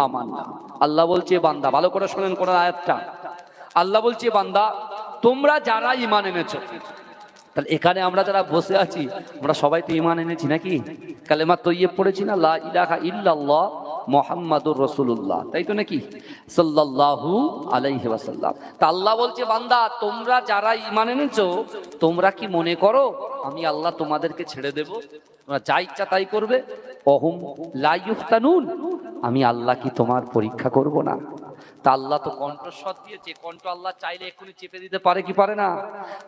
আমান্না। আল্লাহ বলছে, বান্দা ভালো করে শুনেন কোরআন আয়াতটা। আল্লাহ বলছে, বান্দা তোমরা যারা ঈমান এনেছো, তাহলে এখানে আমরা যারা বসে আছি, আমরা সবাই তো ঈমান এনেছি নাকি? কালেমা তৈয়ব পড়েছি না, লা ইলাহা ইল্লাল্লাহ মুহাম্মাদুর রাসূলুল্লাহ, তাই তো নাকি? সাল্লাল্লাহু আলাইহি ওয়াসাল্লাম। তা আল্লাহ বলছে, বান্দা তোমরা যারা ঈমান এনেছো, তোমরা কি মনে করো আমি আল্লাহ তোমাদেরকে ছেড়ে দেব? তোমরা যা ইচ্ছা তাই করবে? অহুম লা ইফতানুন, আমি আল্লাহ কি তোমার পরীক্ষা করব না? তা আল্লাহ তো কণ্ঠস্বর দিয়েছে, কণ্ঠ আল্লাহ চাইলে এক্ষুনি চেপে দিতে পারে কি পারে না?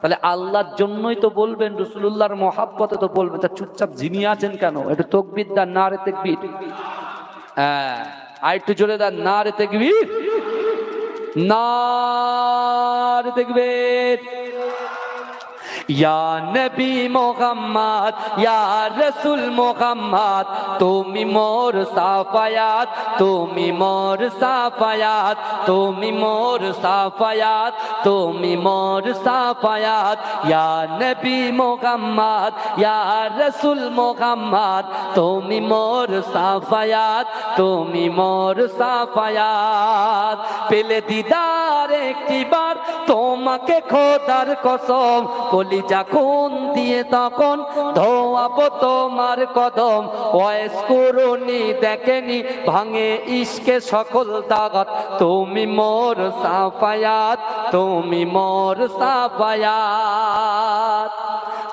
তাহলে আল্লাহর জন্যই তো বলবেন, রাসূলুল্লাহর মহব্বতে তো বলবেন। তা চুপচাপ ঝিমিয়ে আছেন কেন? একটু তাকবীর দেন, নারে তাকবীর। হ্যাঁ, আর একটু জোরে দেন, নারে তাকবীর, নারে তাকবীর। ইয়া নবী মুহাম্মদ, ইয়া রাসূল মুহাম্মদ, তুমি মোর সাফায়াত, তুমি মোর সাফায়াত, তুমি মোর সাফায়াত, তুমি মোর সাফায়াত। ইয়া নবী মুহাম্মদ, ইয়া রাসূল মুহাম্মদ, তুমি মোর সাফায়াত, তুমি মোর সাফায়াত। পেলে দিদার একটিবার তোমাকে খোদার কসম, কলিজা খুন দিয়ে তখন ধোয়াবো তোমার কদম। ওয়াইস করুনি দেখেনি ভাঙে ইশকে সকল দাগত, তুমি মোর সাফায়াত, তুমি মোর সাফায়াত।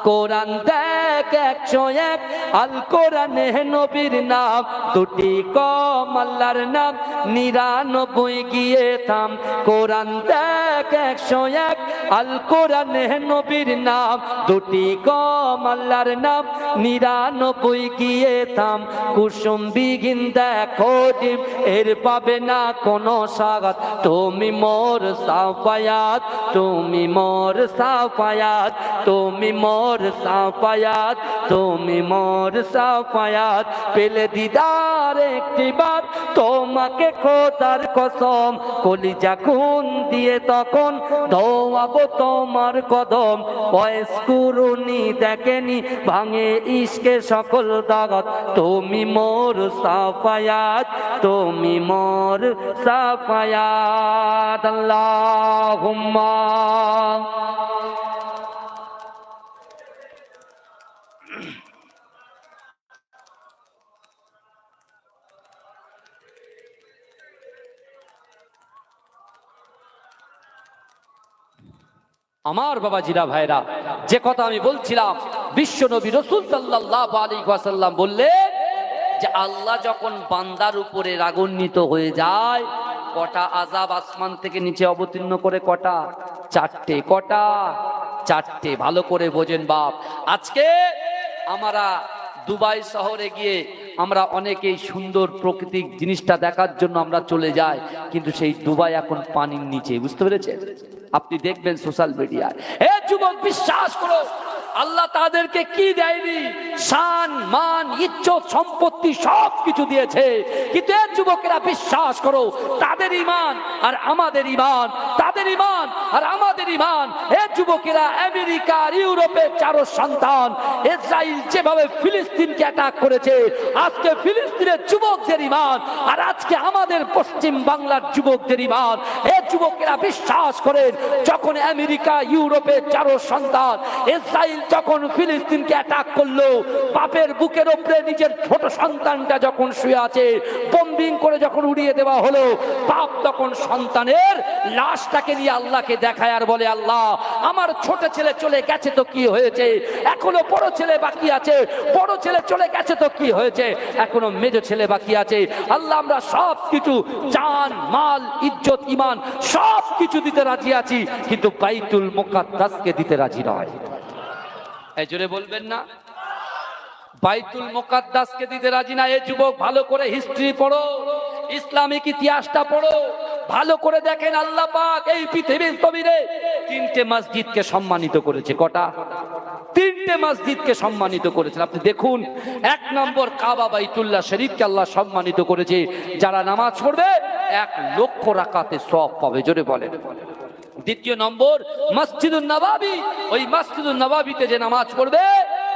কোরআন দেখ 101, আল কোরআনে নবীর নাম, দুটি কম আল্লাহর নাম, 99 গিয়ে থাম। কোরআন দেখ 101, আল কোরআনে নবীর নাম, দুটি কম আল্লাহর নাম, 99 গিয়ে থাম। কুসুম বিগিন দেখো ডিম, এর পাবে না কোনো স্বাগত, তুমি মোর সাফায়াত, তুমি মোর সাফায়াত, তুমি মোর সাফায়াত, তুমি মোর সাফায়াত। পেলে দিদার একটিবার তোমাকে খোদার কসম, কলিজা খুন দিয়ে তখন ধোয়াবো তোমার কদম। ওয়াইস কুরুনি দেখেনি ভাঙে ইশকে সকল দাগত, তুমি মোর সাফায়াত, তুমি মোর সাফায়াত। আল্লাহুম্মা আমার বাবাজিরা ভাইরা, যে কথা আমি বলছিলাম, বিশ্ব নবী রাসূল সাল্লাল্লাহু আলাইহি ওয়াসাল্লাম বললেন, যে আল্লাহ যখন বান্দার উপরে রাগান্বিত হয়ে যায়, কটা আযাব আসমান থেকে নিচে অবতীর্ণ করে? কটা? চারটে। কটা? চারটে। ভালো করে বোঝেন বাপ। আজকে আমরা দুবাই শহরে গিয়ে আমরা অনেকেই সুন্দর প্রাকৃতিক জিনিসটা দেখার জন্য আমরা চলে যাই, কিন্তু সেই দুবাই এখন পানির নিচে। বুঝতে পেরেছেন? আপনি দেখবেন সোশ্যাল মিডিয়ায়। এ যুবক, বিশ্বাস করো, আল্লাহ তাদেরকে কি দেয়নি? শান, মান, ইজ্জত, সম্পত্তি সব কিছু দিয়েছে, কিন্তু এর যুবকেরা বিশ্বাস করো, তাদের ঈমান আর আমাদের ঈমান, তাদের ঈমান আর আমাদের ঈমান। এর যুবকেরা আমেরিকা আর ইউরোপের চারো সন্তান, ইসরায়েল যেভাবে ফিলিস্তিনকে অ্যাটাক করেছে, আজকে ফিলিস্তিনের যুবকদের ঈমান আর আজকে আমাদের পশ্চিম বাংলার যুবকদের ঈমান। এর যুবকেরা বিশ্বাস করেন, যখন আমেরিকা ইউরোপের চারো সন্তান ইসরায়েল যখন ফিলিস্তিনকে অ্যাটাক করলো, বাপের বুকের উপরে নিজের ছোট সন্তানটা যখন শুয়ে আছে, বোম্বিং করে যখন উড়িয়ে দেওয়া হলো, বাপ তখন সন্তানের লাশটাকে নিয়ে আল্লাহকে দেখায় আর বলে, আল্লাহ, আমার ছোট ছেলে চলে গেছে তো কি হয়েছে, এখনো বড় ছেলে বাকি আছে, বড় ছেলে চলে গেছে তো কি হয়েছে, এখনো মেজ ছেলে বাকি আছে। আল্লাহ, আমরা সব কিছু, জান, মাল, ইজ্জত, ঈমান সব কিছু দিতে রাজি আছি, কিন্তু বাইতুল মুকাদ্দাসকে দিতে রাজি নয়। এই জোরে বলবেন না? বাইতুল মুকাদ্দাসকে দিতে রাজি না। এই যুবক, ভালো করে হিস্ট্রি পড়ো, ইসলামিক ইতিহাসটা পড়ো, ভালো করে দেখেন আল্লাহ পাক এই পৃথিবীর জমিনে তিনটে মসজিদকে সম্মানিত করেছে। কটা? তিনটে মসজিদকে সম্মানিত করেছেন। আপনি দেখুন, এক নম্বর কাবা বাইতুল্লাহ শরীফকে আল্লাহ সম্মানিত করেছে, যারা নামাজ পড়বে 1,00,000 রাকাতে সওয়াব পাবে। জোরে বলেন। দ্বিতীয় নম্বর মসজিদুন নববী, ওই মসজিদুন নববীতে যে নামাজ পড়বে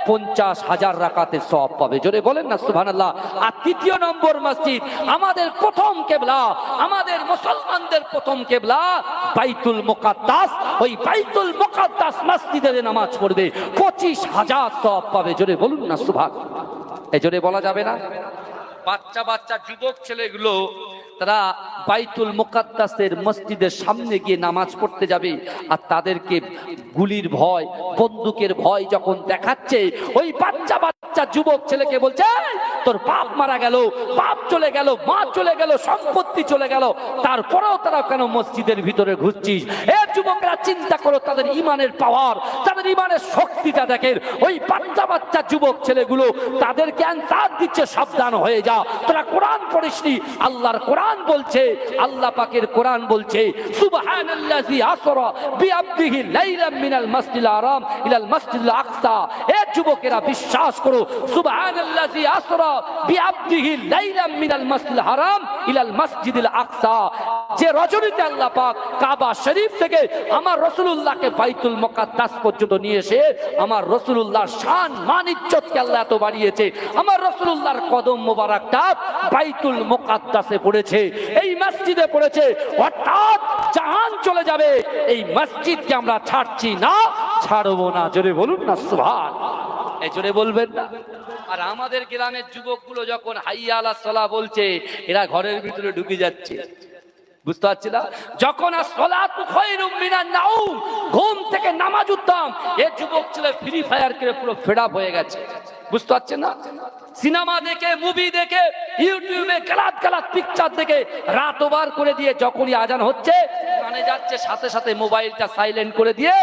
50,000 রাকাতে সওয়াব পাবে। জোরে বলেন না সুবহানাল্লাহ। আর তৃতীয় নম্বর মসজিদ, আমাদের প্রথম কিবলা, আমাদের মুসলমানদের প্রথম কিবলা বাইতুল মুকাদ্দাস, ওই বাইতুল মুকাদ্দাস মসজিদে যে নামাজ পড়বে 25,000 সওয়াব পাবে। জোরে বলুন না সুবহানাল্লাহ। এই জোরে বলা যাবে না? বাচ্চা বাচ্চা যুবক ছেলেগুলো তারা বাইতুল মুকাদ্দাসের মসজিদের সামনে গিয়ে নামাজ পড়তে যাবে, আর তাদেরকে গুলির ভয়, বন্দুকের ভয় যখন দেখাচ্ছে, ওই বাচ্চা বাচ্চা যুবক ছেলেকে বলছে, তোর বাপ মারা গেল, বাপ চলে গেল, মা চলে গেল, সম্পত্তি চলে গেল, তারপরেও তারা কেন মসজিদের ভিতরে ঘুরছিস? এ যুবকরা চিন্তা করো, তাদের ঈমানের পাওয়ার, তাদের ঈমানের শক্তিটা দেখেন। ওই বাচ্চা বাচ্চা যুবক ছেলেগুলো তাদেরকে আনসার দিচ্ছে, সাবধান হয়ে যা, তোরা কোরআন পড়িসনি। আল্লাহর কোরআন বলছে, আল্লাহ পাকের কোরআন বলছে, সুবহানাল্লাযী আসরা বিআবদিহি লাইলাম মিনাল মাসজিদিল হারাম ইলাল মাসজিদিল আকসা। এ যুবকেরা বিশ্বাস করো, সুবহানাল্লাযী আসরা বিআবদিহি লাইলাম মিনাল মাসজিদিল হারাম ইলাল মাসজিদিল আকসা, যে রজনীতে আল্লাহ পাক কাবা শরীফ থেকে আমার রাসূলুল্লাহকে বাইতুল মুকাদ্দাস পর্যন্ত নিয়ে এসে আমার রাসূলুল্লাহর শান, মান, ইজ্জতকে আল্লাহ এত বাড়িয়েছে, আমার রাসূলুল্লাহর কদম মোবারকটা বাইতুল মুকাদ্দাসে পড়েছে, এই মসজিদে পড়েছে। অর্থাৎ জাহান চলে যাবে, এই মসজিদকে আমরা ছাড়ছি না, ছাড়বো না। জোরে বলুন না সুবহানাল্লাহ। এই জোরে বলবেন না? আর আমাদের গ্রামের যুবকগুলো যখন হাইয়া আলাস সালাহ বলছে, এরা ঘরের ভিতরে ঢুকে যাচ্ছে। বুঝতে পারছি না? যখন আসসালাতু খায়রুম মিনান নাউম, ঘুম থেকে নামাজ উত্তম, এই যুবক ছেলে ফ্রি ফায়ার করে পুরো ফেড আপ হয়ে গেছে। বুঝতে পারছেন না? সিনেমা দেখে, মুভি দেখে, ইউটিউবে গালাত গালাত পিকচার দেখে রাত ওভার করে দিয়ে যখনই আজান হচ্ছে কানে যাচ্ছে, সাথে সাথে মোবাইলটা সাইলেন্ট করে দিয়ে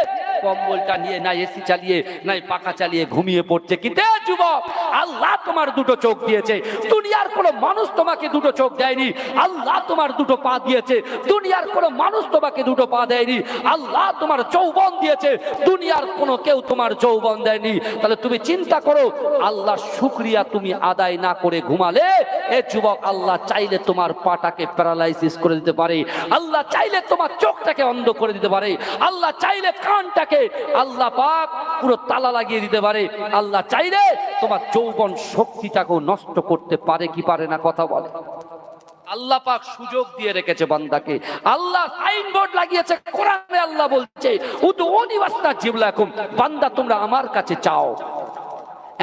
কম্বলটা নিয়ে, না এসি চালিয়ে, না পাখা চালিয়ে ঘুমিয়ে পড়ছে। কিন্তু যুবক, আল্লাহ তোমার দুটো চোখ দিয়েছে, দুনিয়ার কোনো মানুষ তোমাকে দুটো চোখ দেয়নি। আল্লাহ তোমার দুটো পা দিয়েছে, দুনিয়ার কোনো মানুষ তোমাকে দুটো পা দেয়নি। আল্লাহ তোমার যৌবন দিয়েছে, দুনিয়ার কোনো কেউ তোমার যৌবন দেয়নি। তাহলে তুমি চিন্তা করো, আল্লাহর শুকরিয়া তুমি আদায় না করে ঘুমালে, এ যুবক, আল্লাহ চাইলে তোমার পাটাকে প্যারালাইসিস করে দিতে পারে, আল্লাহ চাইলে তোমার চোখটাকে অন্ধ করে দিতে পারে, আল্লাহ চাইলে কানটাকে আল্লাহ পাক পুরো তালা লাগিয়ে দিতে পারে, আল্লাহ চাইলে তোমার যৌবন শক্তিটাকেও নষ্ট করতে পারে কি পারে না? কথা বলে। আল্লাহ পাক সুযোগ দিয়ে রেখেছে বান্দাকে, আল্লাহ সাইনবোর্ড লাগিয়েছে কোরআনে। আল্লাহ বলছে, উদউনি ওয়াস্তাজিব লাকুম, বান্দা তোমরা আমার কাছে চাও।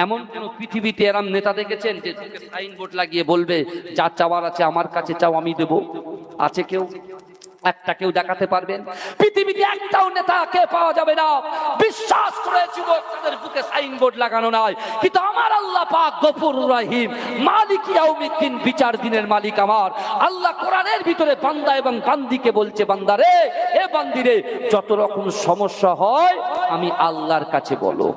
এমন কোন পৃথিবীতে এরম নেতা দেখেছেন যে সাইনবোর্ড লাগিয়ে বলবে, যা চাওয়ার আছে আমার কাছে চাও, আমি দেব? আছে কেউ? একটা কেউ দেখাতে পারবেন? পৃথিবীতে একটাও নেতাকে পাওয়া যাবে না বিশ্বাস করে যুবকদের বুকে সাইনবোর্ড লাগানো নাই, কিন্তু আমার আল্লাহ পাক গফুর রহিম মালিক ইয়াউমিদ্দিন, বিচার দিনের মালিক আমার আল্লাহ কোরআনের ভিতরে বান্দা এবং বান্দিকে বলছে, বান্দারে, এ বান্দিরে, যত রকম সমস্যা হয় আমি আল্লাহর কাছে বলো,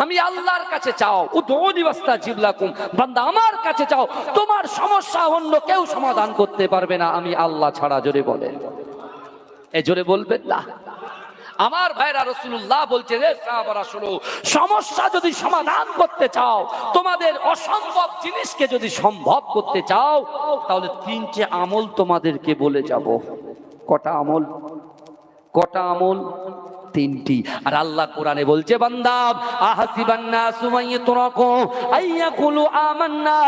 আমি আল্লাহর কাছে চাও। উদউনি ওয়াস্তাজিব লাকুম, বান্দা আমার কাছে চাও, তোমার সমস্যা অন্য কেউ সমাধান করতে পারবে না, আমি আল্লাহ ছাড়া। জোরে বলেন, এ জোরে বলবেন না? আমার ভাইরা, রাসূলুল্লাহ বলছে, রে সাহাবারা শোনো, সমস্যা যদি সমাধান করতে চাও, তোমাদের অসম্ভব জিনিসকে যদি সম্ভব করতে চাও, তাহলে তিনটে আমল তোমাদেরকে বলে যাব। কটা আমল? কটা আমল? তিনটি। আর আল্লাহ কোরআনে বলছে, বান্দা, আহাসিবান নাসু মাইয়াতরাকু আইয়াকুলু আমান্না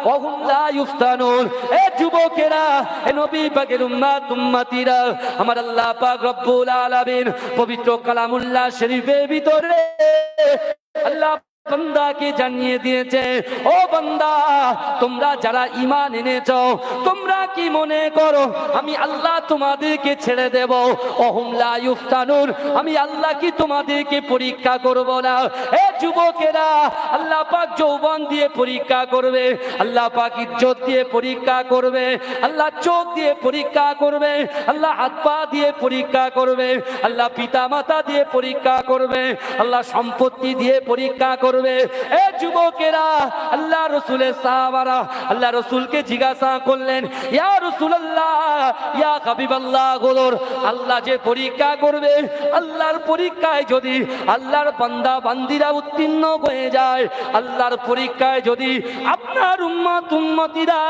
ওয়া হুম লা ইফতানুন। এ যুবকেরা, এ নবী পাকের উম্মতিরা, আমার আল্লাহ পাক রব্বুল আলামিন পবিত্র কালামুল্লাহ শরীফের ভিতরে আল্লাহ বান্দাকে জানিয়ে দিয়েছে, ও বান্দা, তোমরা যারা ঈমান এনেছো, তোমরা কি মনে করো আমি আল্লাহ তোমাদেরকে ছেড়ে দেব? ওহুম লা ইফতানুন, আমি আল্লাহ কি তোমাদেরকে পরীক্ষা করব না? এ যুবকেরা, আল্লাহ পাক যৌবন দিয়ে পরীক্ষা করবে, আল্লাহ পাক ইজ্জত দিয়ে পরীক্ষা করবে, আল্লাহ চোখ দিয়ে পরীক্ষা করবে, আল্লাহ হাত পা দিয়ে পরীক্ষা করবে, আল্লাহ পিতা মাতা দিয়ে পরীক্ষা করবে, আল্লাহ সম্পত্তি দিয়ে পরীক্ষা করবে। এ যুবকেরা, আল্লাহ রাসূলের সাহাবারা আল্লাহ রাসূলকে জিজ্ঞাসা করলেন, ইয়া রাসূলুল্লাহ, ইয়া হাবিবাল্লাহ, গুলোর আল্লাহ যে পরীক্ষা করবে, আল্লাহর পরীক্ষায় যদি আল্লাহর বান্দা বান্দিরা উত্তীর্ণ হয়ে যায়, আল্লাহর পরীক্ষায় যদি আপনার উম্মতিরা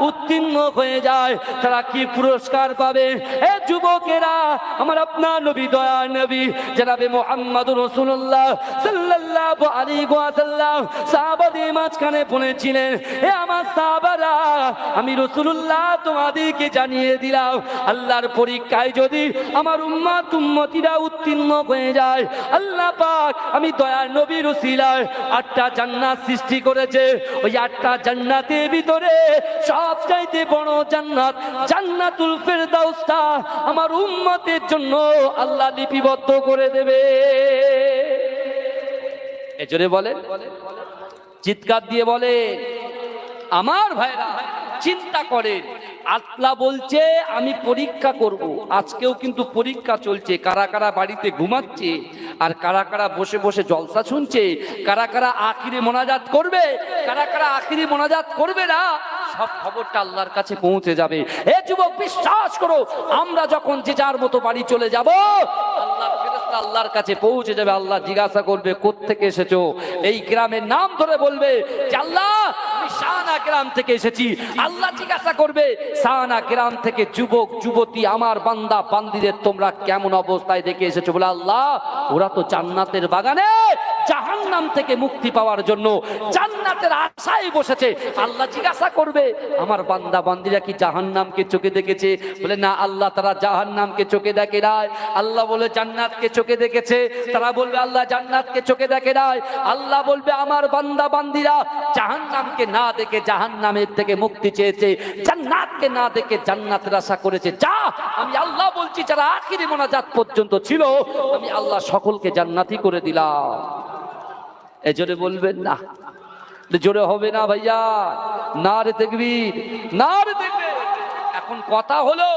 উত্তীর্ণ হয়ে যায়, তারা কি পুরস্কার পাবে? এ যুবকেরা, আমার আপনার নবী, দয়ার নবী জনাবে মুহাম্মদুর রাসূলুল্লাহ সাল্লাল্লাহু আলাইহি ওয়াসাল্লাম সাহাবাদের মাঝখানে বলেছিলেন, এ আমার সাহাবারা, আমি রাসূলুল্লাহ তোমাদেরকে জানিয়ে দিলাম, আল্লাহর পরীক্ষায় যদি আমার উম্মতিরা উত্তীর্ণ হয়ে যায়, আল্লাহ পাক আমি দয়ার নবীর উসিলায় 8টা জান্নাত সৃষ্টি করেছে। ওই 8টা জান্নাতের ভিতরে সবচাইতে বড় জান্নাত জান্নাতুল ফেরদাউসটা আমার উম্মতের জন্য আল্লাহ লিপিবদ্ধ করে দেবে। এজরে বলে, চিৎকার দিয়ে বলে, আমার ভাইরা চিন্তা করে, আল্লাহ বলছে আমি পরীক্ষা করব। আজকেও কিন্তু পরীক্ষা চলছে। কারা কারা বাড়িতে ঘুমাচ্ছে, আর কারা কারা বসে বসে জলসা শুনছে, কারা কারা আখিরে মোনাজাত করবে, কারা কারা আখিরে মোনাজাত করবে না, সব খবরটা আল্লাহর কাছে পৌঁছে যাবে। এ যুবক, বিশ্বাস করো, আমরা যখন যে যার মতো বাড়ি চলে যাব, আল্লাহর ফেরেশতা আল্লাহর কাছে পৌঁছে যাবে। আল্লাহ জিজ্ঞাসা করবে, কোত্থেকে এসেছো? এই গ্রামের নাম ধরে বলবে যে আল্লাহ আমি শাহনা গ্রাম থেকে এসেছি। আল্লাহ জিজ্ঞাসা করবে, শাহনা গ্রাম থেকে যুবক যুবতী আমার বান্দা বান্দিদের তোমরা কেমন অবস্থায় দেখে এসেছো? বলে, আল্লাহ ওরা তো জান্নাতের বাগানে জাহান্নাম থেকে মুক্তি পাওয়ার জন্য জান্নাতের আশায় বসেছে। আল্লাহ জিজ্ঞাসা করবে, আমার বান্দা বান্দিরা কি জাহান্নামকে চোখে দেখেছে? বলে, না আল্লাহ, তারা জাহান্নামকে চোখে দেখে নাই। আল্লাহ বলে, জান্নাতকে চোখে দেখেছে। তারা বলবে, আল্লাহ জান্নাতকে চোখে দেখে নাই। আল্লাহ বলবে, আমার বান্দা বান্দিরা জাহান্নামকে না দেখে জাহান্নামের থেকে মুক্তি চেয়েছে, জান্নাতকে না দেখে জান্নাতের আশা করেছে। যা, আমি আল্লাহ বলছি, যারা আখিরি মোনাজাত পর্যন্ত ছিল, আমি আল্লাহ সকলকে জান্নাতি করে দিলাম। এজোরে বলবেন না? জোরে হবে না ভাইয়া? নারে তাকবীর, নারে তাকবীর। এখন কথা হলো,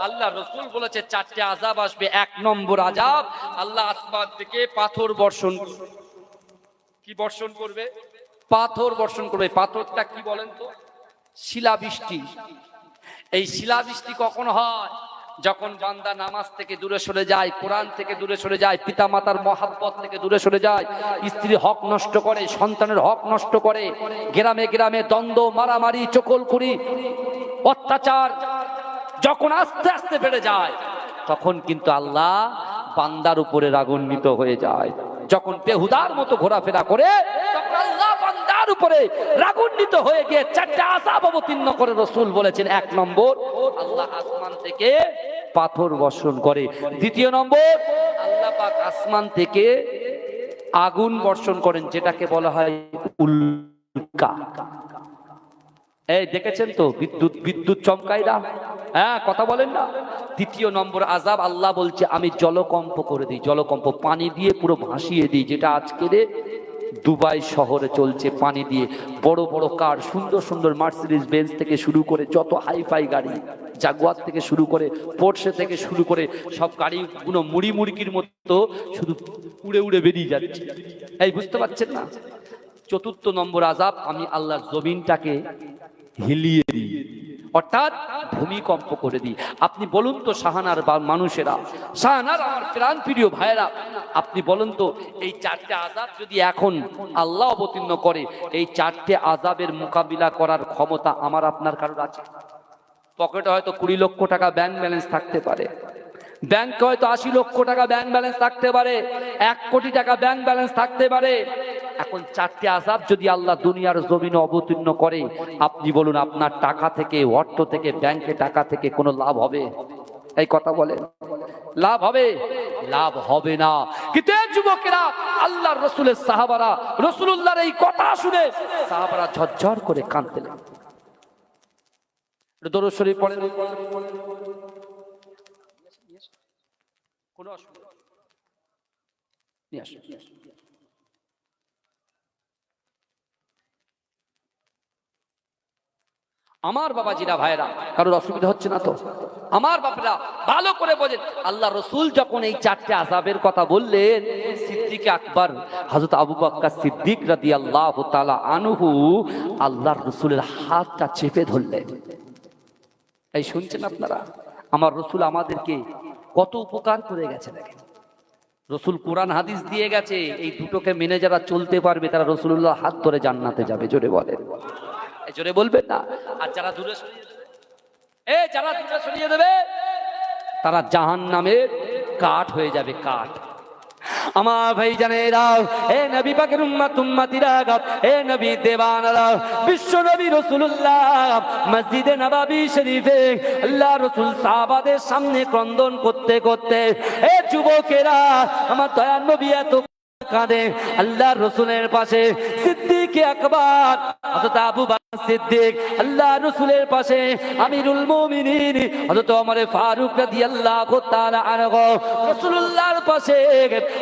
আল্লাহ রাসূল বলেছে 4টে আযাব আসবে। 1 নম্বর আযাব, আল্লাহ আসমান থেকে পাথর বর্ষণ, কি বর্ষণ করবে? পাথর বর্ষণ করবে। পাথরটা কি বলেন তো? শিলাবৃষ্টি। এই শিলাবৃষ্টি কখন হয়? যখন বান্দা নামাজ থেকে দূরে সরে যায়, কোরআন থেকে দূরে সরে যায়, পিতা মাতার মহাব্বত থেকে দূরে সরে যায়, স্ত্রীর হক নষ্ট করে, সন্তানের হক নষ্ট করে, গ্রামে গ্রামে দ্বন্দ্ব, মারামারি, চকলখুরি, অত্যাচার যখন আস্তে আস্তে বেড়ে যায়, তখন কিন্তু আল্লাহ বান্দার উপরে রাগান্বিত হয়ে যায়। যখন বেহুদার মতো ঘোরাফেরা করে, তখন আল্লাহ বান্দার উপরে রাগান্বিত হয়ে গিয়ে 4টে আযাব অবতীর্ণ করে। রাসূল বলেছেন, 1 নম্বর, আল্লাহ আসমান থেকে পাথর বর্ষণ করে। 2 নম্বর, আল্লাহ পাক আসমান থেকে আগুন বর্ষণ করেন, যেটাকে বলা হয় উল্কা। এই দেখেছেন তো বিদ্যুৎ বিদ্যুৎ চমকায় না, হ্যাঁ কথা বলেন না। দ্বিতীয় নম্বর আযাব আল্লাহ বলছে আমি জলকম্প করে দিই, জলকম্প পানি দিয়ে পুরো ভাসিয়ে দিই, যেটা আজকের দুবাই শহরে চলছে পানি দিয়ে। বড় বড় কার, সুন্দর সুন্দর মার্সিডিজ বেঞ্জ থেকে শুরু করে যত হাইফাই গাড়ি, জাগুয়ার থেকে শুরু করে পোর্শে থেকে শুরু করে সব গাড়িগুলো মুড়ি মুড়কির মতো শুধু উড়ে উড়ে বেরিয়ে যাচ্ছে। এই বুঝতে পারছেন না? চতুর্থ নম্বর আযাব আমি আল্লাহর জমিনটাকে হিলিয়ে দিই, অর্থাৎ ভূমিকম্প করে দিই। আপনি বলুন তো শাহানার মানুষেরা, শাহানার আমার প্রাণ প্রিয় ভাইয়েরা, আপনি বলুন তো এই চারটে আযাব যদি এখন আল্লাহ অবতীর্ণ করে, এই চারটে আযাবের মোকাবিলা করার ক্ষমতা আমার আপনার কারোর আছে? পকেটে হয়তো 20 লক্ষ টাকা ব্যাংক ব্যালেন্স থাকতে পারে, ব্যাংকে হয়তো 80 লক্ষ টাকা ব্যাংক ব্যালেন্স থাকতে পারে, 1 কোটি টাকা ব্যাংক ব্যালেন্স থাকতে পারে। এখন চারটি আযাব যদি আল্লাহ দুনিয়ার জমিনে অবতীর্ণ করে, আপনি বলুন আপনার টাকা থেকে, অর্থ থেকে, ব্যাংকে টাকা থেকে কোনো লাভ হবে? এই কথা বলেন, লাভ হবে? লাভ হবে না। কিন্তু যুবকেরা, আল্লাহর রাসূলের সাহাবারা, রাসূলুল্লাহর এই কথা শুনে সাহাবারা ঝরঝর করে কাঁদতেন। দরুদ শরীফ পড়েন। কোন অসুবিধা নিয়ে আসুন। আমার বাবাজিরা ভাইরা, কারোর অসুবিধা হচ্ছে না তো? আমার বাপরা ভালো করে বোঝেন, আল্লাহ রসুল যখন এই চারটে আযাবের কথা বললেন, সিদ্দিক আকবর হযরত আবু বকর সিদ্দিক রাদিয়াল্লাহু তাআলা আনহু আল্লাহর রসুলের হাতটা চেপে ধরলেন। এই শুনছেন আপনারা? আমার রসুল আমাদেরকে কত উপকার করে গেছে দেখেন। রসুল কোরআন হাদিস দিয়ে গেছে, এই দুটোকে মেনে যারা চলতে পারবে তারা রাসূলুল্লাহ হাত ধরে জান্নাতে যাবে। জোরে বলেন, জোরে বলবেন না। আর যারা দূরে সরিয়ে দেবে, যারা দূরে সরিয়ে দেবে, তারা জাহান্নামের কাঠ হয়ে যাবে, কাঠ। আমার ভাই জানেরা, এ নবী পাকের উম্মত উম্মতিরা, এ নবী দেওয়ানারা, বিশ্ব নবী রাসূলুল্লাহ মসজিদে নববী শরীফে আল্লাহ রাসূল সাহাবাদের সামনে ক্রন্দন করতে করতে, এ যুবকেরা, আমার দয়ার নবী এত কাঁদে, আল্লাহর রাসূলের পাশে সিদ্দিক আকবর হযরত আবু বকর সিদ্দিক, আল্লাহর রাসূলের পাশে আমিরুল মুমিনিন হযরত ওমর ফারুক রাদিয়াল্লাহু তাআলা আনহু, রাসূলুল্লাহর পাশে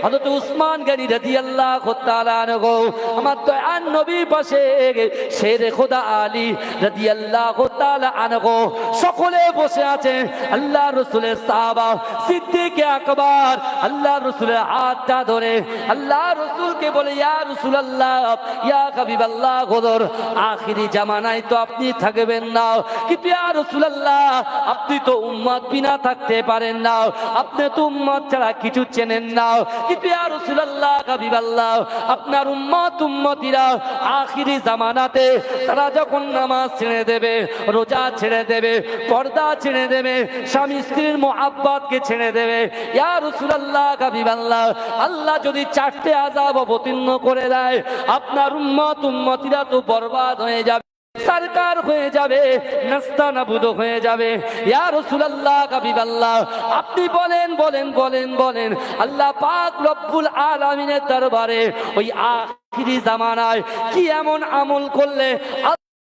হযরত উসমান গনি রাদিয়াল্লাহু তাআলা আনহু, আমার দয়ার নবীর পাশে শেরে খোদা আলী রাদিয়াল্লাহু তাআলা আনহু, সকলে বসে আছে। আল্লাহর রাসূলের সাহাবা সিদ্দিক আকবর আল্লাহর রাসূলের হাতটা ধরে আল্লাহ রাসূলকে বলে, ইয়া রাসূলুল্লাহ, ইয়া হাবিবাল্লাহ, হুজুর আখিরি জামানায় তো আপনি থাকবেন না, কিন্তু ইয়া রাসূলুল্লাহ আপনি তো উম্মত বিনা থাকতে পারেন না, আপনি তো উম্মত ছাড়া কিছু চেনেন না, কিন্তু ইয়া রাসূলুল্লাহ হাবিবাল্লাহ আপনার উম্মত উম্মতিরা আখিরি জামানাতে তারা যখন নামাজ ছেড়ে দেবে, রোজা ছেড়ে দেবে, পর্দা ছেড়ে দেবে, স্বামী স্ত্রীর মুহাব্বতকে ছেড়ে দেবে, ইয়া রাসূলুল্লাহ হাবিবাল্লাহ আল্লাহ যদি চারটে আযাব অবতীর্ণ করে দেয়, আপনার উম্মত উম্মতিরা তো বরবাদ হয়ে যাবে, সরকার হয়ে যাবে, নাস্তানাবুদ হয়ে যাবে। ইয়া রাসূলুল্লাহ হাবিবাল্লাহ আপনি বলেন বলেন বলেন বলেন, আল্লাহ পাক রব্বুল আলামিনের দরবারে ওই আখিরি জামানায় কি এমন আমল করলে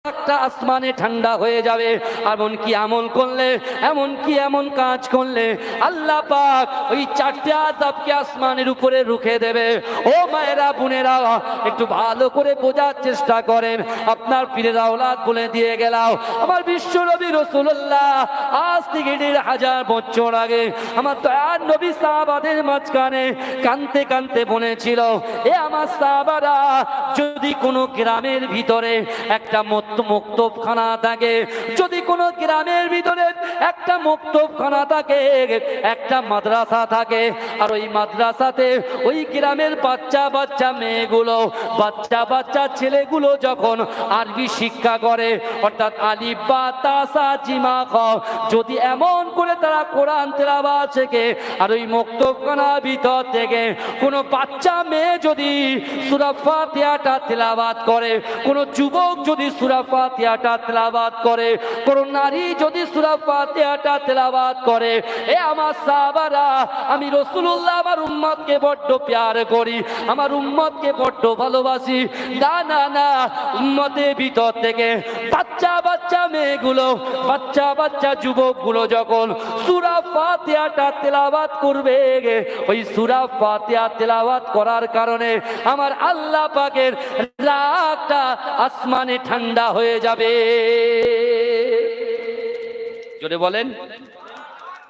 একটা আসমানে ঠান্ডা হয়ে যাবে, এমন কি আমল করলে, এমন কি এমন কাজ করলে আল্লাহ পাক ওই চারটে আযাবকে আসমানের উপরে রুখে দেবে। ও মায়েরা বোনেরা, একটু ভালো করে বোঝার চেষ্টা করেন। আপনার পীরের আওলাদ বলে দিয়ে গেলাম, আমার বিশ্ব নবী রাসূলুল্লাহ আজ থেকে 1000 বছর আগে আমার দয়ার নবী সাহাবাদের মাঝখানে কানতে কানতে বলেছিল, এ আমার সাহাবারা, যদি কোনো গ্রামের ভিতরে একটা মুক্তবখানা থাকে, যদি কোনো গ্রামের ভিতরে একটা মুক্তবখানা থাকে, একটা মাদ্রাসা থাকে, আর ওই মাদ্রাসাতে ওই গ্রামের বাচ্চা বাচ্চা মেয়েগুলো, বাচ্চা বাচ্চা ছেলেগুলো যখন আরবি শিক্ষা করে, অর্থাৎ আলিফ বা তা সা জিমা খ, যদি এমন করে তারা কোরআন তেলাওয়াত শেখে, আর ওই মুক্তবখানার ভিতর থেকে কোনো বাচ্চা মেয়ে যদি সূরা ফাতিহাটা তেলাওয়াত করে, কোনো যুবক যদি সূরা ফাতিহাটা তেলাওয়াত করে, কোন নারী যদি সূরা ফাতিহাটা তেলাওয়াত করে, এ আমার সাহাবারা, আমি রাসূলুল্লাহ আমার উম্মতকে বড্ড প্যার করি, আমার উম্মতকে বড্ড ভালোবাসি। ভালোবাসি। না না, উম্মতের ভিতর থেকে বাচ্চা বাচ্চা মেয়েগুলো, বাচ্চা বাচ্চা যুবকগুলো যখন সূরা ফাতিহাটা তেলাওয়াত করবে, ওই সূরা ফাতিহা তেলাওয়াত করার কারণে আমার আল্লাহ পাকের রাগটা আসমানে ঠান্ডা হয়ে যাবে। জোরে বলেন,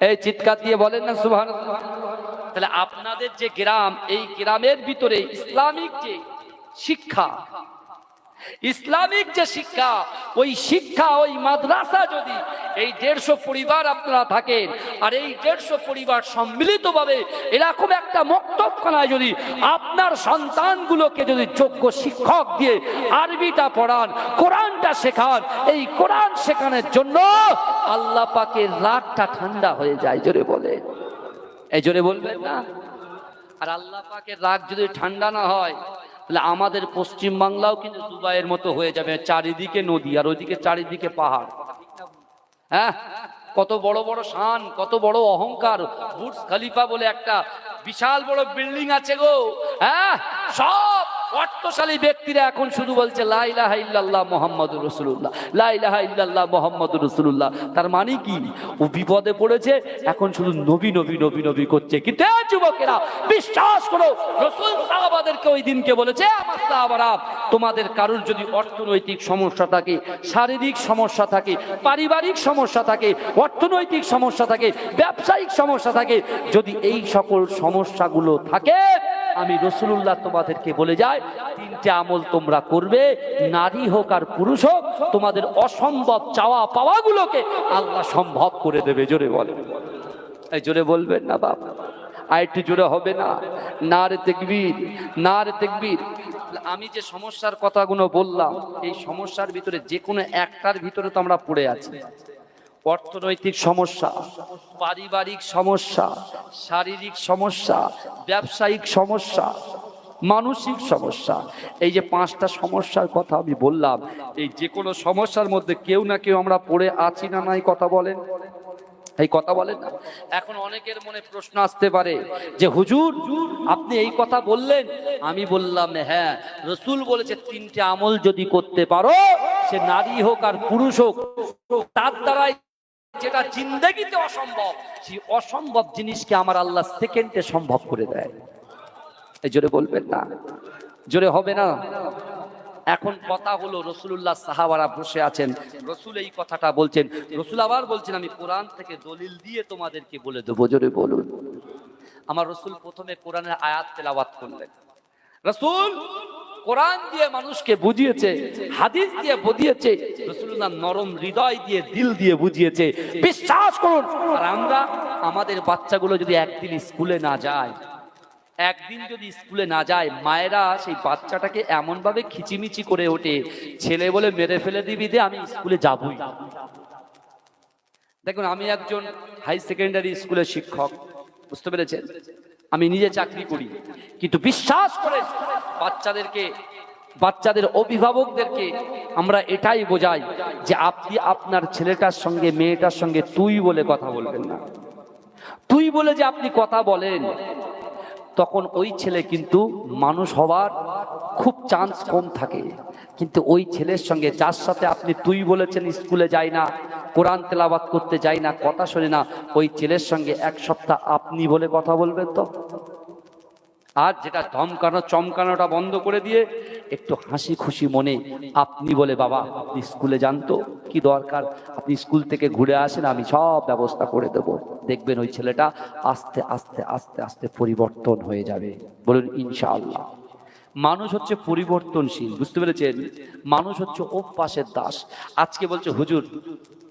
এই চিৎকার দিয়ে বলেন না সুবহানাল্লাহ। তাহলে আপনাদের যে গ্রাম, এই গ্রামের ভিতরে ইসলামিক যে শিক্ষা, ইসলামিক যে শিক্ষা, ওই শিক্ষা, ওই মাদ্রাসা যদি এই 150 পরিবার আপনারা থাকেন, আর এই 150 পরিবার সম্মিলিতভাবে এরকম একটা মক্তবখানায় যদি আপনার সন্তানগুলোকে যদি যোগ্য শিক্ষক দিয়ে আরবিটা পড়ান, কোরআনটা শেখান, এই কোরআন শেখানোর জন্য আল্লাহ পাকের রাগটা ঠান্ডা হয়ে যায়। জোরে বলে, এই জোরে বলবেন না। আর আল্লাহ পাকের রাগ যদি ঠান্ডা না হয়, তাহলে আমাদের পশ্চিম বাংলাও কিন্তু দুবাইয়ের মতো হয়ে যাবে, চারিদিকে নদী আর ওইদিকে চারিদিকে পাহাড়। হ্যাঁ, কত বড় বড় শান, কত বড় অহংকার। বুর্জ খলিফা বলে একটা বিশাল বড় বিল্ডিং আছে গো। হ্যাঁ, সব অর্থশালী ব্যক্তিরা এখন শুধু বলছে লা ইলাহা ইল্লাল্লাহ মুহাম্মাদুর রাসূলুল্লাহ, লা ইলাহা ইল্লাল্লাহ মুহাম্মাদুর রাসূলুল্লাহ। তার মানে কি? ও বিপদে পড়েছে, এখন শুধু নবী নবী নবী নবী করছে। কিন্তু যুবকেরা বিশ্বাস করো, রাসূল সাহাবাদেরকে ওই দিনকে বলেছে, আমার সাহাবারা, তোমাদের কারোর যদি অর্থনৈতিক সমস্যা থাকে, শারীরিক সমস্যা থাকে, পারিবারিক সমস্যা থাকে, অর্থনৈতিক সমস্যা থাকে, ব্যবসায়িক সমস্যা থাকে, যদি এই সকল সমস্যাগুলো থাকে, আমি রাসূলুল্লাহ তোমাদেরকে বলে যাই, 3টে আমল তোমরা করবে, নারী হোক আর পুরুষ হোক, তোমাদের অসম্ভব চাওয়া পাওয়াগুলোকে আল্লাহ সম্ভব করে দেবে। জোরে বলে, এই জোরে বলবেন না বাবা, আর একটু জোরে হবে না? নারে তাকবীর, নারে তাকবীর। আমি যে সমস্যার কথাগুলো বললাম, এই সমস্যার ভিতরে যে কোনো একটার ভিতরে তো আমরা পড়ে আছি। অর্থনৈতিক সমস্যা, পারিবারিক সমস্যা, শারীরিক সমস্যা, ব্যবসায়িক সমস্যা, মানসিক সমস্যা, এই যে 5টা সমস্যার কথা আমি বললাম, এই যে কোনো সমস্যার মধ্যে কেউ না কেউ আমরা পড়ে আছি না নাই? কথা বলেন, এই কথা বলেন না। এখন অনেকের মনে প্রশ্ন আসতে পারে যে হুজুর আপনি এই কথা বললেন, আমি বললাম হ্যাঁ, রাসূল বলেছে 3টে আমল যদি করতে পারো, সে নারী হোক আর পুরুষ হোক, তার দ্বারাই যেটা জিন্দেগিতে অসম্ভব, সেই অসম্ভব জিনিসকে আমার আল্লাহ সেকেন্ডে সম্ভব করে দেয়। এই জোরে বলবেন না, জোরে হবে না। এখন কথা হলো, রাসূলুল্লাহ সাহাবারা বসে আছেন, রাসূল এই কথাটা বলছেন, রাসূল আবার বলছেন আমি কোরআন থেকে দলিল দিয়ে তোমাদেরকে বলে দেবো। জোরে বলুন। আমার রাসূল প্রথমে কোরআনের আয়াত তেলাওয়াত করলেন। রাসূল কোরআন দিয়ে মানুষকে বুঝিয়েছে, হাদিস দিয়ে বুঝিয়েছে, রাসূলুল্লাহ নরম হৃদয় দিয়ে, দিল দিয়ে বুঝিয়েছে। বিশ্বাস করুন। আর আমরা, আমাদের বাচ্চাগুলো যদি একদিন স্কুলে না যায়, একদিন যদি স্কুলে না যায়, মায়েরা সেই বাচ্চাটাকে এমন ভাবে খিচিমিচি করে ওঠে, ছেলে বলে মেরে ফেলে দিবি, দে আমি স্কুলে যাবই। দেখুন, আমি একজন হাই সেকেন্ডারি স্কুলের শিক্ষক, বুঝতে পেরেছেন? আমি নিজে চাকরি করি, কিন্তু বিশ্বাস করে বাচ্চাদের অভিভাবকদেরকে আমরা এটাই বোঝাই যে আপনি আপনার ছেলেটার সঙ্গে, মেয়েটার সঙ্গে তুই বলে কথা বলবেন না। তুই বলে যে আপনি কথা বলেন, তখন ওই ছেলে কিন্তু মানুষ হওয়ার খুব চান্স কম থাকে। কিন্তু ওই ছেলের সঙ্গে, যার সাথে আপনি তুই বলেছেন, স্কুলে যায় না, কোরআন তেলাওয়াত করতে যায় না, কথা শোনে না, ওই ছেলের সঙ্গে 1 সপ্তাহ আপনি বলে কথা বলবেন তো। আর যেটা ধমকানো চমকানোটা বন্ধ করে দিয়ে একটু হাসি খুশি মনে আপনি বলে, বাবা আপনি স্কুলে যান তো, কি দরকার, আপনি স্কুল থেকে ঘুরে আসেন, আমি সব ব্যবস্থা করে দেব। দেখবেন ওই ছেলেটা আস্তে আস্তে আস্তে আস্তে পরিবর্তন হয়ে যাবে। বলুন ইনশাআল্লাহ। মানুষ হচ্ছে পরিবর্তনশীল, বুঝতে পেরেছেন? মানুষ হচ্ছে অভ্যাসের দাস। আজকে বলছে হুজুর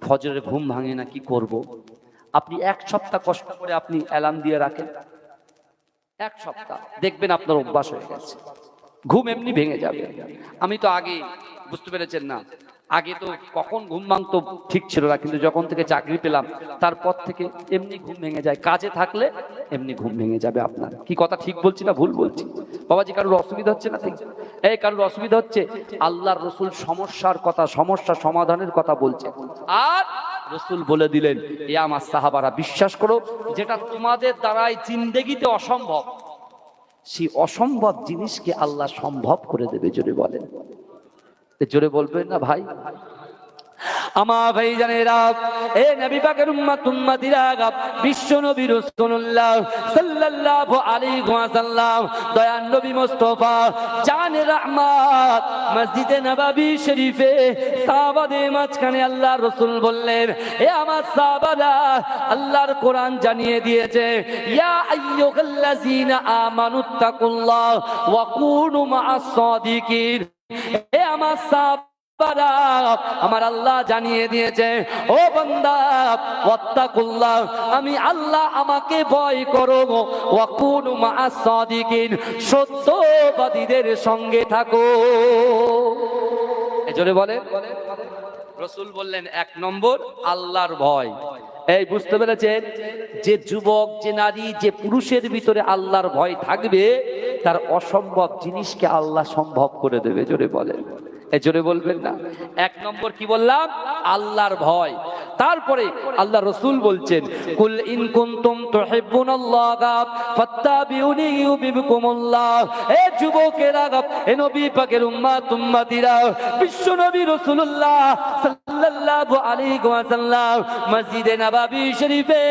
ফজরের ঘুম ভাঙে না, কি করব? আপনি 1 সপ্তাহ কষ্ট করে আপনি অ্যালার্ম দিয়ে রাখেন, 1 সপ্তাহ দেখবেন আপনার অভ্যাস হয়ে গেছে, ঘুম এমনি ভেঙে যাবে। আমি তো আগে, বুঝতে পেরেছেন না, আগে তো কখন ঘুম ভাঙতো ঠিক ছিল না, কিন্তু যখন থেকে চাকরি পেলাম তারপর থেকে এমনি ঘুম ভেঙে যায়। কাজে থাকলে এমনি ঘুম ভেঙে যাবে আপনার। কি কথা ঠিক বলছি না ভুল বলছি? বাবাজি কারোর অসুবিধা হচ্ছে না? ঠিক, এই কারোর অসুবিধা হচ্ছে? আল্লাহর রাসূল সমস্যার কথা, সমস্যা সমাধানের কথা বলছে, আর রাসূল বলে দিলেন, এ আমার সাহাবারা বিশ্বাস করো, যেটা তোমাদের দ্বারাই জিন্দেগিতে অসম্ভব, সেই অসম্ভব জিনিসকে আল্লাহ সম্ভব করে দেবে। জোরে বলেন, জোরে বলবেন না ভাই? আমার ভাইজানেরা, এ নবী পাকের উম্মতিরা, বিশ্ব নবী রাসূলুল্লাহ সাল্লাল্লাহু আলাইহি ওয়াসাল্লাম দয়ার নবী মুস্তাফা জানে রহমত মসজিদে নববী শরীফে সাহাবাদের মাঝখানে আল্লাহ রাসূল বললেন, এ আমার সাহাবারা, আল্লাহর কোরআন জানিয়ে দিয়েছে, ইয়া আইয়ুহাল্লাযীনা আমানুত্তাকুল্লাহ ওয়া কুনু মা'আস সাদিকিন। এ আমার সাহাবারা, আমার আল্লাহ জানিয়ে দিয়েছে, ও বান্দা, ওয়াত্তাকুল্লাহ, আমি আল্লাহ, আমাকে ভয় করো, ওয়া কুনু মা'আস সাদিকিন, সত্যবাদীদের সঙ্গে থাকো। এজন্য বলেন, রাসূল বললেন, এক নম্বর আল্লাহর ভয়। এই বুঝতে পেরেছেন, যে যুবক, যে নারী, যে পুরুষের ভিতরে আল্লাহর ভয় থাকবে, তার অসম্ভব জিনিসকে আল্লাহ সম্ভব করে দেবে। জোরে বলেন, জোরে বলবেন না? এক নম্বর কি বললাম? আল্লাহর ভয়। তারপরে আল্লাহ রাসূল বলছেন, কুল ইন কুনতুম তুহিব্বুনাল্লাহ ফাত্তাবিউনি ইউহিব্বুকুমুল্লাহ। এ যুবকেরা, এ নবী পাকের উম্মতিরা, বিশ্ব নবী রাসূলুল্লাহ সাল্লাল্লাহু আলাইহি ওয়াসাল্লাম মসজিদে নববী শরীফে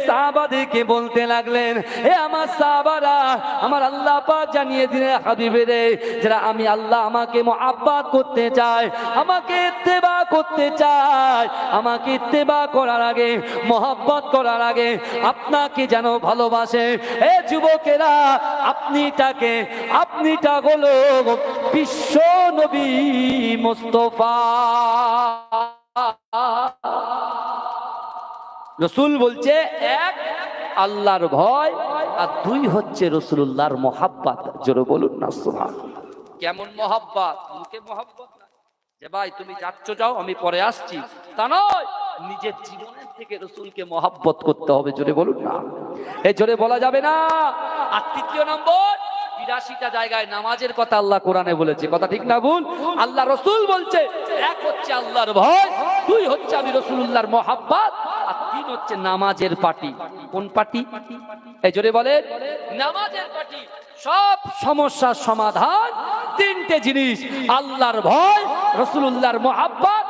সাহাবাদেরকে বলতে লাগলেন, এ আমার সাহাবারা, আমার আল্লাহ পাক জানিয়ে দিলেন, হাবিবেরে, যারা আমি আল্লাহ, আমাকে মুহাব্বত করতে চায়, আমাকে ইত্তেবা করতে চায়, আমাকে ইত্তেবা করার আগে, মহব্বত করার আগে আপনাকে যেন ভালোবাসে। এ যুবকেরা, আপনিটা হলো বিশ্ব নবী মুস্তাফা। রাসূল বলছে, এক আল্লাহর ভয়, আর দুই হচ্ছে রাসূলুল্লাহর মহব্বত। জোরে বলুন না সুবহানাল্লাহ। কেমন মহব্বত? মুখে মহব্বত না যে ভাই তুমি যাচ্ছ যাও, আমি পরে আসছি, তা নয়, নিজের জীবনের থেকে রাসূলকে মহব্বত করতে হবে। জোরে বলুন না, এই জোরে বলা যাবে না। আর তৃতীয় নম্বর, ৮২টা জায়গায় নামাজের কথা আল্লাহ কোরআনে বলেছে, কথা ঠিক না ভুল? আল্লাহ রাসূল বলছে, এক হচ্ছে আল্লাহর ভয়, দুই হচ্ছে আমি রাসূলুল্লাহর মহব্বত, আর তিন হচ্ছে নামাজের পার্টি। কোন পার্টি? এই জোরে বলেন, নামাজের পার্টি। সব সমস্যার সমাধান তিনটে জিনিস, আল্লাহর ভয়, রাসূলুল্লাহর মহব্বত,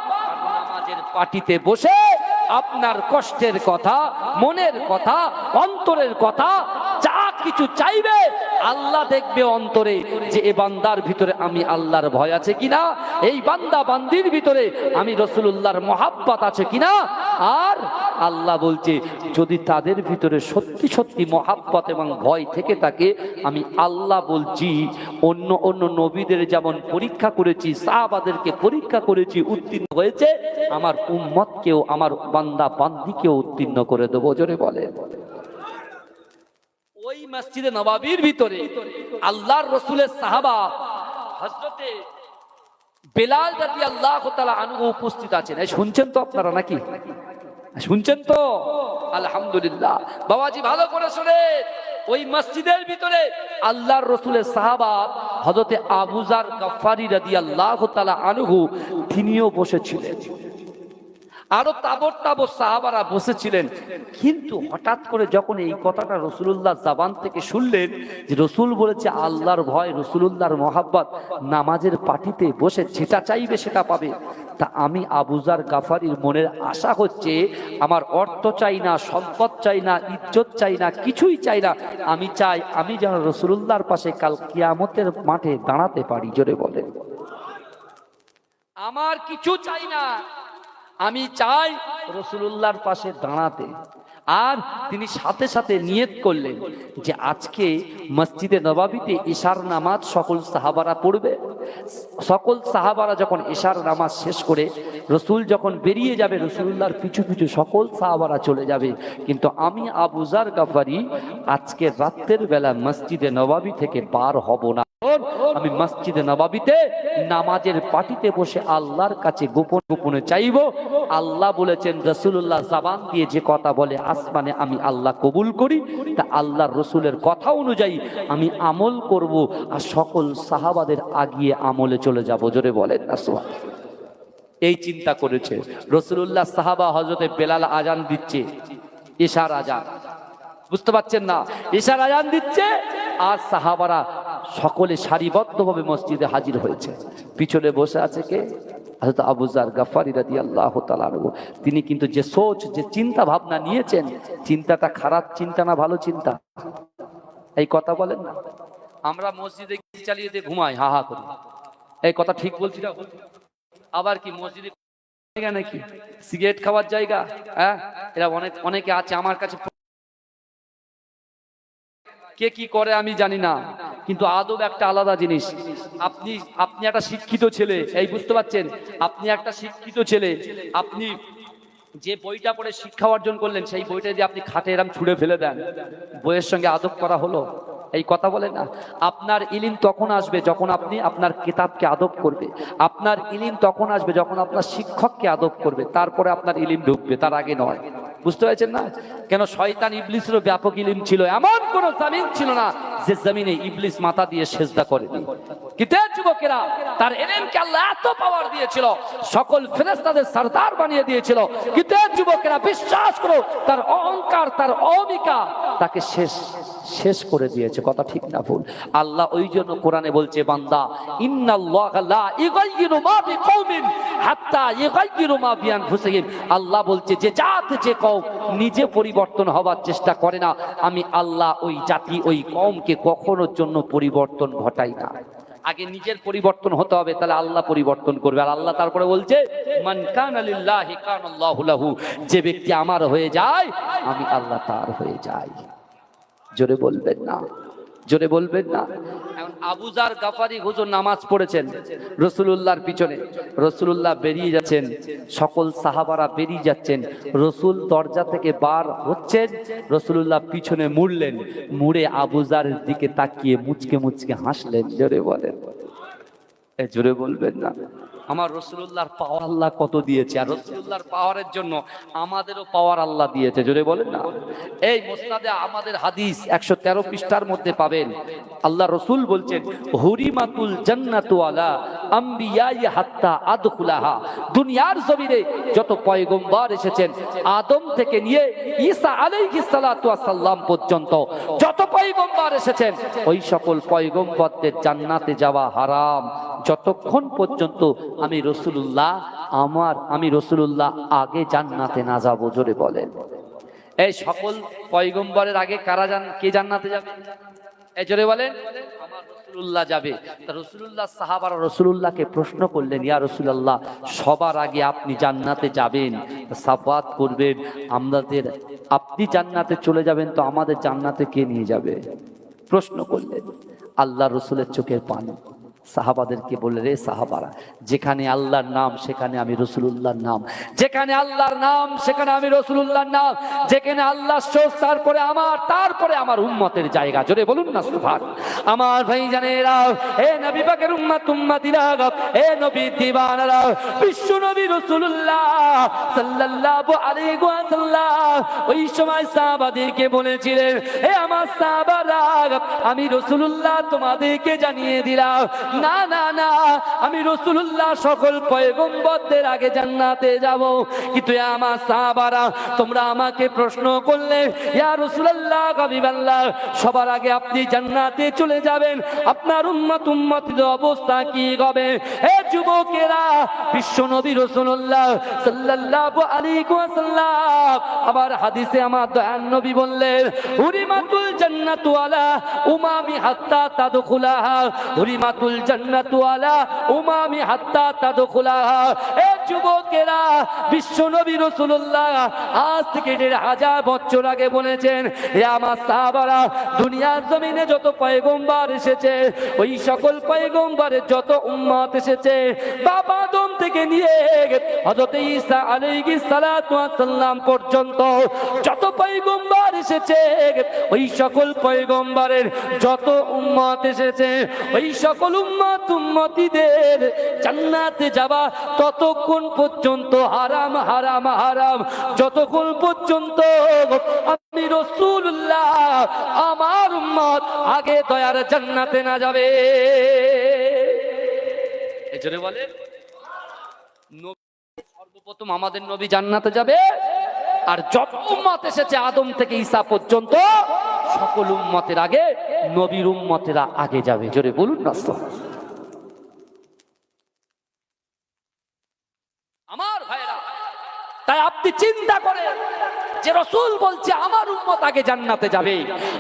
নামাজের পার্টিতে বসে আপনার কষ্টের কথা, মনের কথা, অন্তরের কথা, যা কিছু চাইবে আল্লাহ দেখবে অন্তরে, যে এ বান্দার ভিতরে আমি আল্লাহর ভয় আছে কিনা, এই বান্দা বান্দির ভিতরে আমি রাসূলুল্লাহর মহব্বত আছে কিনা। আর আল্লাহ বলছে, যদি তাদের ভিতরে সত্যি সত্যি মহব্বত এবং ভয় থেকে থাকে, আমি আল্লাহ বলছি, অন্য অন্য নবীদের যেমন পরীক্ষা করেছি, সাহাবাদেরকে পরীক্ষা করেছি, উত্তীর্ণ হয়েছে, আমার উম্মতকেও, আমার বান্দা বান্দিকেও উত্তীর্ণ করে দেবো। জোরে বলে। ওই মসজিদে নববীর ভিতরে আল্লাহর রাসূলের সাহাবা হযরতে বেলাল রাদিয়াল্লাহু তাআলা আনহু উপস্থিত আছেন। শুনছেন তো আপনারা নাকি? শুনছেন তো? আলহামদুলিল্লাহ। বাবাজি ভালো করে শুনেন, ওই মসজিদের ভিতরে আল্লাহর রাসূলের সাহাবা হযরতে আবু যার গফফারি রাদিয়াল্লাহু তাআলা আনহু, তিনিও বসেছিলেন, আরো তাবর তাবর সাহাবারা বসেছিলেন। কিন্তু হঠাৎ করে যখন এই কথাটা রাসূলুল্লাহ জবান থেকে শুনলেন, যে রাসূল বলেছে আল্লাহর ভয়, রাসূলুল্লাহর মহব্বত, নামাজের পার্টিতে বসে যেটা চাইবে সেটা পাবে, তা আমি আবু যার গফফারির মনের আশা হচ্ছে, আমার অর্থ চাই না, সম্পদ চাই না, ইজ্জত চাই না, কিছুই চাই না, আমি চাই আমি যেন রাসূলুল্লাহর পাশে কাল কিয়ামতের মাঠে দাঁড়াতে পারি। জোরে বলে, আমার কিছু চাই না, আমি চাই রাসূলুল্লাহর পাশে দাঁড়াতে। আর তিনি সাথে সাথে নিয়ত করলেন যে আজকে মসজিদে নববীতে ইশার নামাজ সকল সাহাবারা পড়বে। সকল সাহাবারা যখন ইশার নামাজ শেষ করে রাসূল যখন বেরিয়ে যাবে, রাসূলুল্লাহর পিছু পিছু সকল সাহাবারা চলে যাবে। কিন্তু আমি আবু যার গফফারি আজকে রাতের বেলা মসজিদে নববী থেকে বার হব না, আমি মসজিদে নববীতে নামাজের পার্টিতে বসে আল্লাহর কাছে গোপন গোপনে চাইব। আল্লাহ বলেছেন, রাসূলুল্লাহ জবান দিয়ে যে কথা বলে আসমানে আমি আল্লাহ কবুল করি, তা আল্লাহর রাসূলের কথা অনুযায়ী আমি আমল করব, আর সকল সাহাবাদের আগিয়ে আমলে চলে যাব। জোরে বলেন না সুবহানাল্লাহ। এই চিন্তা করেছে রাসূলুল্লাহ। সাহাবা হযরতে বেলাল আজান দিচ্ছে, ইশার আজান, বুঝতে পারছেন না? ইশার আজান দিচ্ছে, আর সাহাবারা সকলে সারিবদ্ধভাবে মসজিদে হাজির হয়েছে। পিছনে বসে আছে কে? হযরত আবু যার গফারি রাদিয়াল্লাহু তাআলা আনহু। তিনি কিন্তু যে সোচ, যে চিন্তা ভাবনা নিয়েছেন, চিন্তাটা খারাপ চিন্তা না ভালো চিন্তা? এই কথা বলেন না। আমরা মসজিদে চালিয়ে দিয়ে ঘুমাই, হা হা করি। এই কথা ঠিক বলছি না? আবার কি মসজিদে নাকি সিগারেট খাওয়ার জায়গা? হ্যাঁ, এরা অনেকে আছে আমার কাছে। কে কি করে আমি জানি না, কিন্তু আদব একটা আলাদা জিনিস। আপনি একটা শিক্ষিত ছেলে, এই বুঝতে পারছেন? আপনি একটা শিক্ষিত ছেলে, আপনি যে বইটা পড়ে শিক্ষা অর্জন করলেন, সেই বইটা যদি আপনি খাটে এরম ছুঁড়ে ফেলে দেন, বইয়ের সঙ্গে আদব করা হলো? এই কথা বলে না। আপনার ইলিম তখন আসবে যখন আপনি আপনার কিতাবকে আদব করবে। আপনার ইলিম তখন আসবে যখন আপনার শিক্ষককে আদব করবে, তারপরে আপনার ইলিম ঢুকবে, তার আগে নয়। বুঝতে পেরেছেন না? কেন শয়তান ইবলিসেরও ব্যাপক ইলিম ছিল, এমন কোন জমিন ছিল না যে জমিনে ইবলিস মাথা দিয়ে সেজদা করেনি। কিন্তু যুবকেরা, তার ইলমকে আল্লাহ এত পাওয়ার দিয়েছিল, সকল ফেরেশতাদের সরদার বানিয়ে দিয়েছিল। কিন্তু যুবকেরা বিশ্বাস করো, তার অহংকার, তার অহমিকা তাকে শেষ করে দিয়েছে। কথা ঠিক না ভুল? আল্লাহ ওই জন্য কোরআনে বলছে, বান্দা ইন্নাল্লাহা লা ইগাইয়িরু মা বিকওমিন হাত্তা ইগাইয়িরু মা বিআনফুসিহিম। আল্লাহ বলছে যে জাত, যে কওম নিজে পরিবর্তন হবার চেষ্টা করে না, আমি আল্লাহ ওই জাতি, ওই কওমকে কখনোর জন্য পরিবর্তন ঘটাই না। আগে নিজের পরিবর্তন হতে হবে, তাহলে আল্লাহ পরিবর্তন করবে। আর আল্লাহ তারপরে বলছে, মান কানা লিল্লাহি কানাল্লাহু লাহু। যে ব্যক্তি আমার হয়ে যায়, আমি আল্লাহ তার হয়ে যাই। জোরে বলবেন না, জোরে বলবেন না। এখন আবু যার গফারি হুজুর নামাজ পড়েছেন রাসূলুল্লাহর পিছনে। রাসূলুল্লাহ বেরিয়ে যাচ্ছেন, সকল সাহাবারা বেরিয়ে যাচ্ছেন। রাসূল দরজা থেকে বার হচ্ছেন, রাসূলুল্লাহ পিছনে মুড়লেন, মুড়ে আবু যারের দিকে তাকিয়ে মুচকে মুচকে হাসলেন। জোরে বলেন, জোরে বলবেন না। আমার রাসূলুল্লাহর পাওয়ার আল্লাহ কত দিয়েছে, আর রাসূলুল্লাহর পাওয়ারের জন্য আমাদেরও পাওয়ার আল্লাহ দিয়েছে। জোরে বলেন না। এই মুসনাদে আমাদের হাদিস 113 পৃষ্ঠার মধ্যে পাবেন, আল্লাহ রাসূল বলছেন, হুরিমাতুল জান্নাতু আলা আমবিয়াই হাত্তা আদখুলাহা। দুনিয়ার জমিনে যত পয়গম্বর এসেছেন, আদম থেকে নিয়ে ঈসা আলাইহিস সালাতু ওয়াস সালাম পর্যন্ত যত পয়গম্বর এসেছেন, ওই সকল পয়গম্বরদের জান্নাতে যাওয়া হারাম, যতক্ষণ পর্যন্ত আমি রাসূলুল্লাহ আগে জান্নাতে না যাব। জোরে বলেন। এই সকল পয়গম্বরের আগে কে জান্নাতে যাবে? এই জোরে বলেন, আমার রাসূলুল্লাহ যাবে। তা রাসূলুল্লাহ সাহাবারা রাসূলুল্লাহকে প্রশ্ন করলেন, ইয়া রাসূলুল্লাহ, সবার আগে আপনি জান্নাতে যাবেন, সাফাত করবেন, আপনি জান্নাতে চলে যাবেন, তো আমাদের জান্নাতে কে নিয়ে যাবে? প্রশ্ন করলেন। আল্লাহ রাসূলের চোখের পানি সাহাবাদেরকে বললেন, রে সাহাবারা, যেখানে আল্লাহর নাম সেখানে আমি রাসূলুল্লাহর নাম, যেখানে আল্লাহর নাম সেখানে আমি রাসূলুল্লাহর নাম, যেখানে আল্লাহ শেষ তারপরে আমার উম্মতের জায়গা। জোরে বলুন না সুবহানাল্লাহ। আমার ভাইজানেরা, হে নবী পাকের উম্মতিরা, হে নবীর দিওয়ানারা, বিশ্ব নবী রাসূলুল্লাহ সাল্লাল্লাহু আলাইহি ওয়াসাল্লাম ওই সময় সাহাবাদেরকে বলেছিলেন, হে আমার সাহাবারা, আমি রাসূলুল্লাহ তোমাদেরকে জানিয়ে দিলাম, না না না, আমি রাসূলুল্লাহ সকল পয়গম্বরদের আগে জান্নাতে যাব। কিন্তু আমার সাহাবারা, তোমরা আমাকে প্রশ্ন করলে, ইয়া রাসূলুল্লাহ, হাবিবাল্লাহ, সবার আগে আপনি জান্নাতে চলে যাবেন, আপনার উম্মতের অবস্থা কি হবে? হে যুবকেরা, বিশ্ব নবী রাসূলুল্লাহ সাল্লাল্লাহু আলাইহি ওয়াসাল্লাম আবার হাদিসে আমার দয়ার নবী বললেন, হুরিমাতুল জান্নাতু আলা উমামি হাত্তা তাদখুলাহা, হুরিমাতুল জান্নাতু আলা উমামি হাত্তা তাদখুলাহা। এ যুবকেরা, বিশ্ব নবী রাসূলুল্লাহ আজ থেকে ১৫০০ বছর আগে বলেছেন, হে আমার সাহাবারা, দুনিয়ার জমিনে যত পয়গম্বর এসেছে, ওই সকল পয়গম্বরের যত উম্মত এসেছে, বাবা আদম থেকে নিয়ে হযরত ঈসা আলাইহিস সালাতু ওয়াস সালাম পর্যন্ত যত পয়গম্বর এসেছে, ওই সকল পয়গম্বরের যত উম্মত এসেছে, ওই সকল উম্মতিদের জান্নাতে যাওয়া ততক্ষণ পর্যন্ত হারাম হারাম হারাম, যতক্ষণ পর্যন্ত আমি রাসূলুল্লাহ আমার উম্মত আগে দয়ার জান্নাতে না যাবে। এজন্য বলে, সর্বপ্রথম আমাদের নবী জান্নাতে যাবে, আর যত উম্মত এসেছে আদম থেকে ঈসা পর্যন্ত সকল উম্মতের আগে নবীর উম্মতেরা আগে যাবে। জোরে বলুন না আমার ভাইরা। তাই আপনি চিন্তা করেন যে রাসূল বলছে আমার উম্মত আগে জান্নাতে যাবে,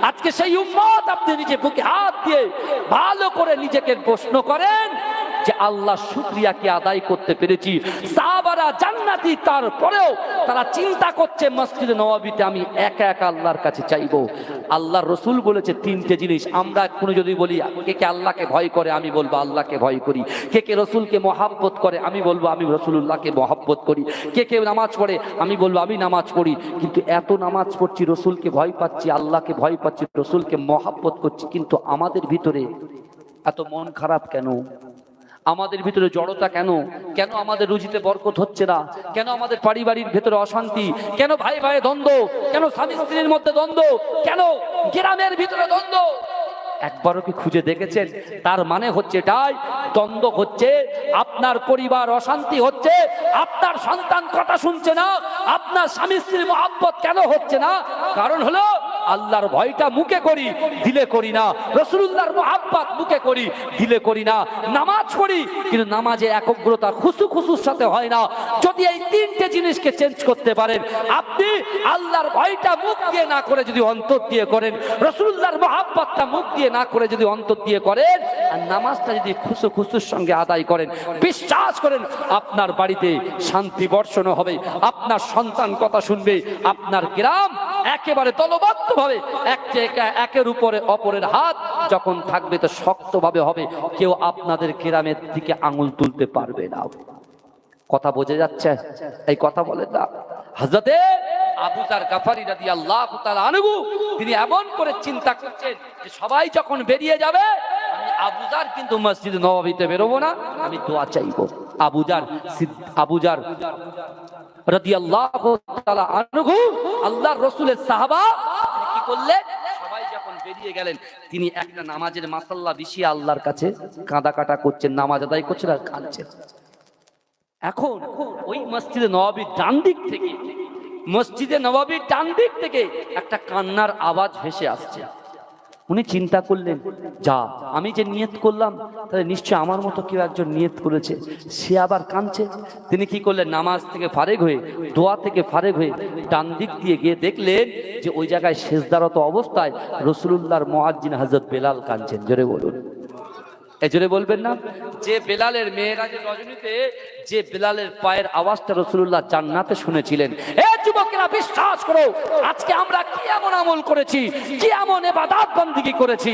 আজকে সেই উম্মত আপনি নিজে বুকে হাত দিয়ে ভালো করে নিজেকে প্রশ্ন করেন যে আল্লাহ শুকরিয়া কি আদায় করতে পেরেছি। সাহাবারা জান্নাতি, তারপরেও তারা চিন্তা করছে মসজিদে নববীতে আমি একা একা আল্লাহর কাছে চাইবো। আল্লাহর রাসূল বলেছে তিনটে জিনিস। আমরা কোনো যদি বলি কে কে আল্লাহকে ভয় করে, আমি বলবো আল্লাহকে ভয় করি। কে কে রাসূলকে মহব্বত করে, আমি বলবো আমি রাসূলুল্লাহকে মহব্বত করি। কে কে নামাজ পড়ে, আমি বলবো আমি নামাজ পড়ি। কিন্তু এত নামাজ পড়ছি, রাসূলকে ভয় পাচ্ছি, আল্লাহকে ভয় পাচ্ছি, রাসূলকে মহব্বত করছি, কিন্তু আমাদের ভিতরে এত মন খারাপ কেন? আমাদের ভিতরে জড়তা কেন? কেন আমাদের রুজিতে বরকত হচ্ছে না? কেন আমাদের পারিবারিক ভেতরে অশান্তি? কেন ভাই ভাই দ্বন্দ্ব? কেন স্বামী স্ত্রীর মধ্যে দ্বন্দ্ব? কেন গ্রামের ভিতরে দ্বন্দ্ব? একবারও কি খুঁজে দেখেছেন? তার মানে হচ্ছে এটাই, দ্বন্দ্ব হচ্ছে, আপনার পরিবার অশান্তি হচ্ছে, আপনার সন্তান কথা শুনছে না, আপনার স্বামী স্ত্রীর মহব্বত কেন হচ্ছে না? কারণ হলো আল্লাহর ভয়টা মুখে করি, দিলে করি না। রাসূলুল্লাহর মহব্বত মুখে করি, দিলে করি না। নামাজ পড়ি, কিন্তু নামাজে একগ্রতা খুশুর সাথে হয় না। যদি এই তিনটে জিনিসকে চেঞ্জ করতে পারেন, আপনি আল্লাহর ভয়টা মুখ দিয়ে না করে যদি অন্তর দিয়ে করেন, রাসূলুল্লাহর মহব্বতটা মুখ দিয়ে না করে যদি অন্তর দিয়ে করেন, আর নামাজটা যদি খুশুর সঙ্গে আদায় করেন, বিশ্বাস করেন আপনার বাড়িতে শান্তি বর্ষণ হবে, আপনার সন্তান কথা শুনবে, আপনার গ্রাম একেবারে দলবদ্ধভাবে একের উপরে অপরের হাত যখন থাকবে তো শক্তভাবে হবে, কেউ আপনাদের গ্রামের দিকে আঙুল তুলতে পারবে না। কথা বোঝা যাচ্ছে? এই কথা বলেন না। হযরতে আবু যার গাফারি রাদিয়াল্লাহু তাআলা আনহু তিনি এমন করে চিন্তা করছেন যে সবাই যখন বেরিয়ে যাবে, আমি আবু যার কিন্তু মসজিদ নববীতে বেরোবো না, আমি দোয়া চাইবো। আবু যার রাদিয়াল্লাহু তাআলা আনহু আল্লাহর রাসূলের সাহাবা কি করলেন? সবাই যখন বেরিয়ে গেলেন, তিনি একটা নামাজের মাসাল্লা বিছিয়ে আল্লাহর কাছে কাঁদা কাটা করছেন, নামাজ আদায় করছেন আর কাঁদছেন। এখন ওই মসজিদে নববীর ডান দিক থেকে একটা কান্নার আওয়াজ ভেসে আসছে। উনি চিন্তা করলেন, যা আমি যে নিয়ত করলাম তাহলে নিশ্চয় আমার মতো কেউ একজন নিয়ত করেছে, সে আবার কাঁদছে। তিনি কি করলেন? নামাজ থেকে ফারেগ হয়ে, দোয়া থেকে ফারেগ হয়ে ডান দিক দিয়ে গিয়ে দেখলেন যে ওই জায়গায় সেজদারত অবস্থায় রাসূলুল্লাহর মুয়াজ্জিন হযরত বেলাল কাঁদছেন। জোরে বলুন, এই জোরে বলবেন না? যে বেলালের মেরাজের রজনীতে যে বেলালের পায়ের আওয়াজটা রাসূলুল্লাহ জান্নাতে শুনেছিলেন। এ যুবকেরা বিশ্বাস করো, আজকে আমরা কি এমন আমল করেছি, কি এমন ইবাদত বندگی করেছি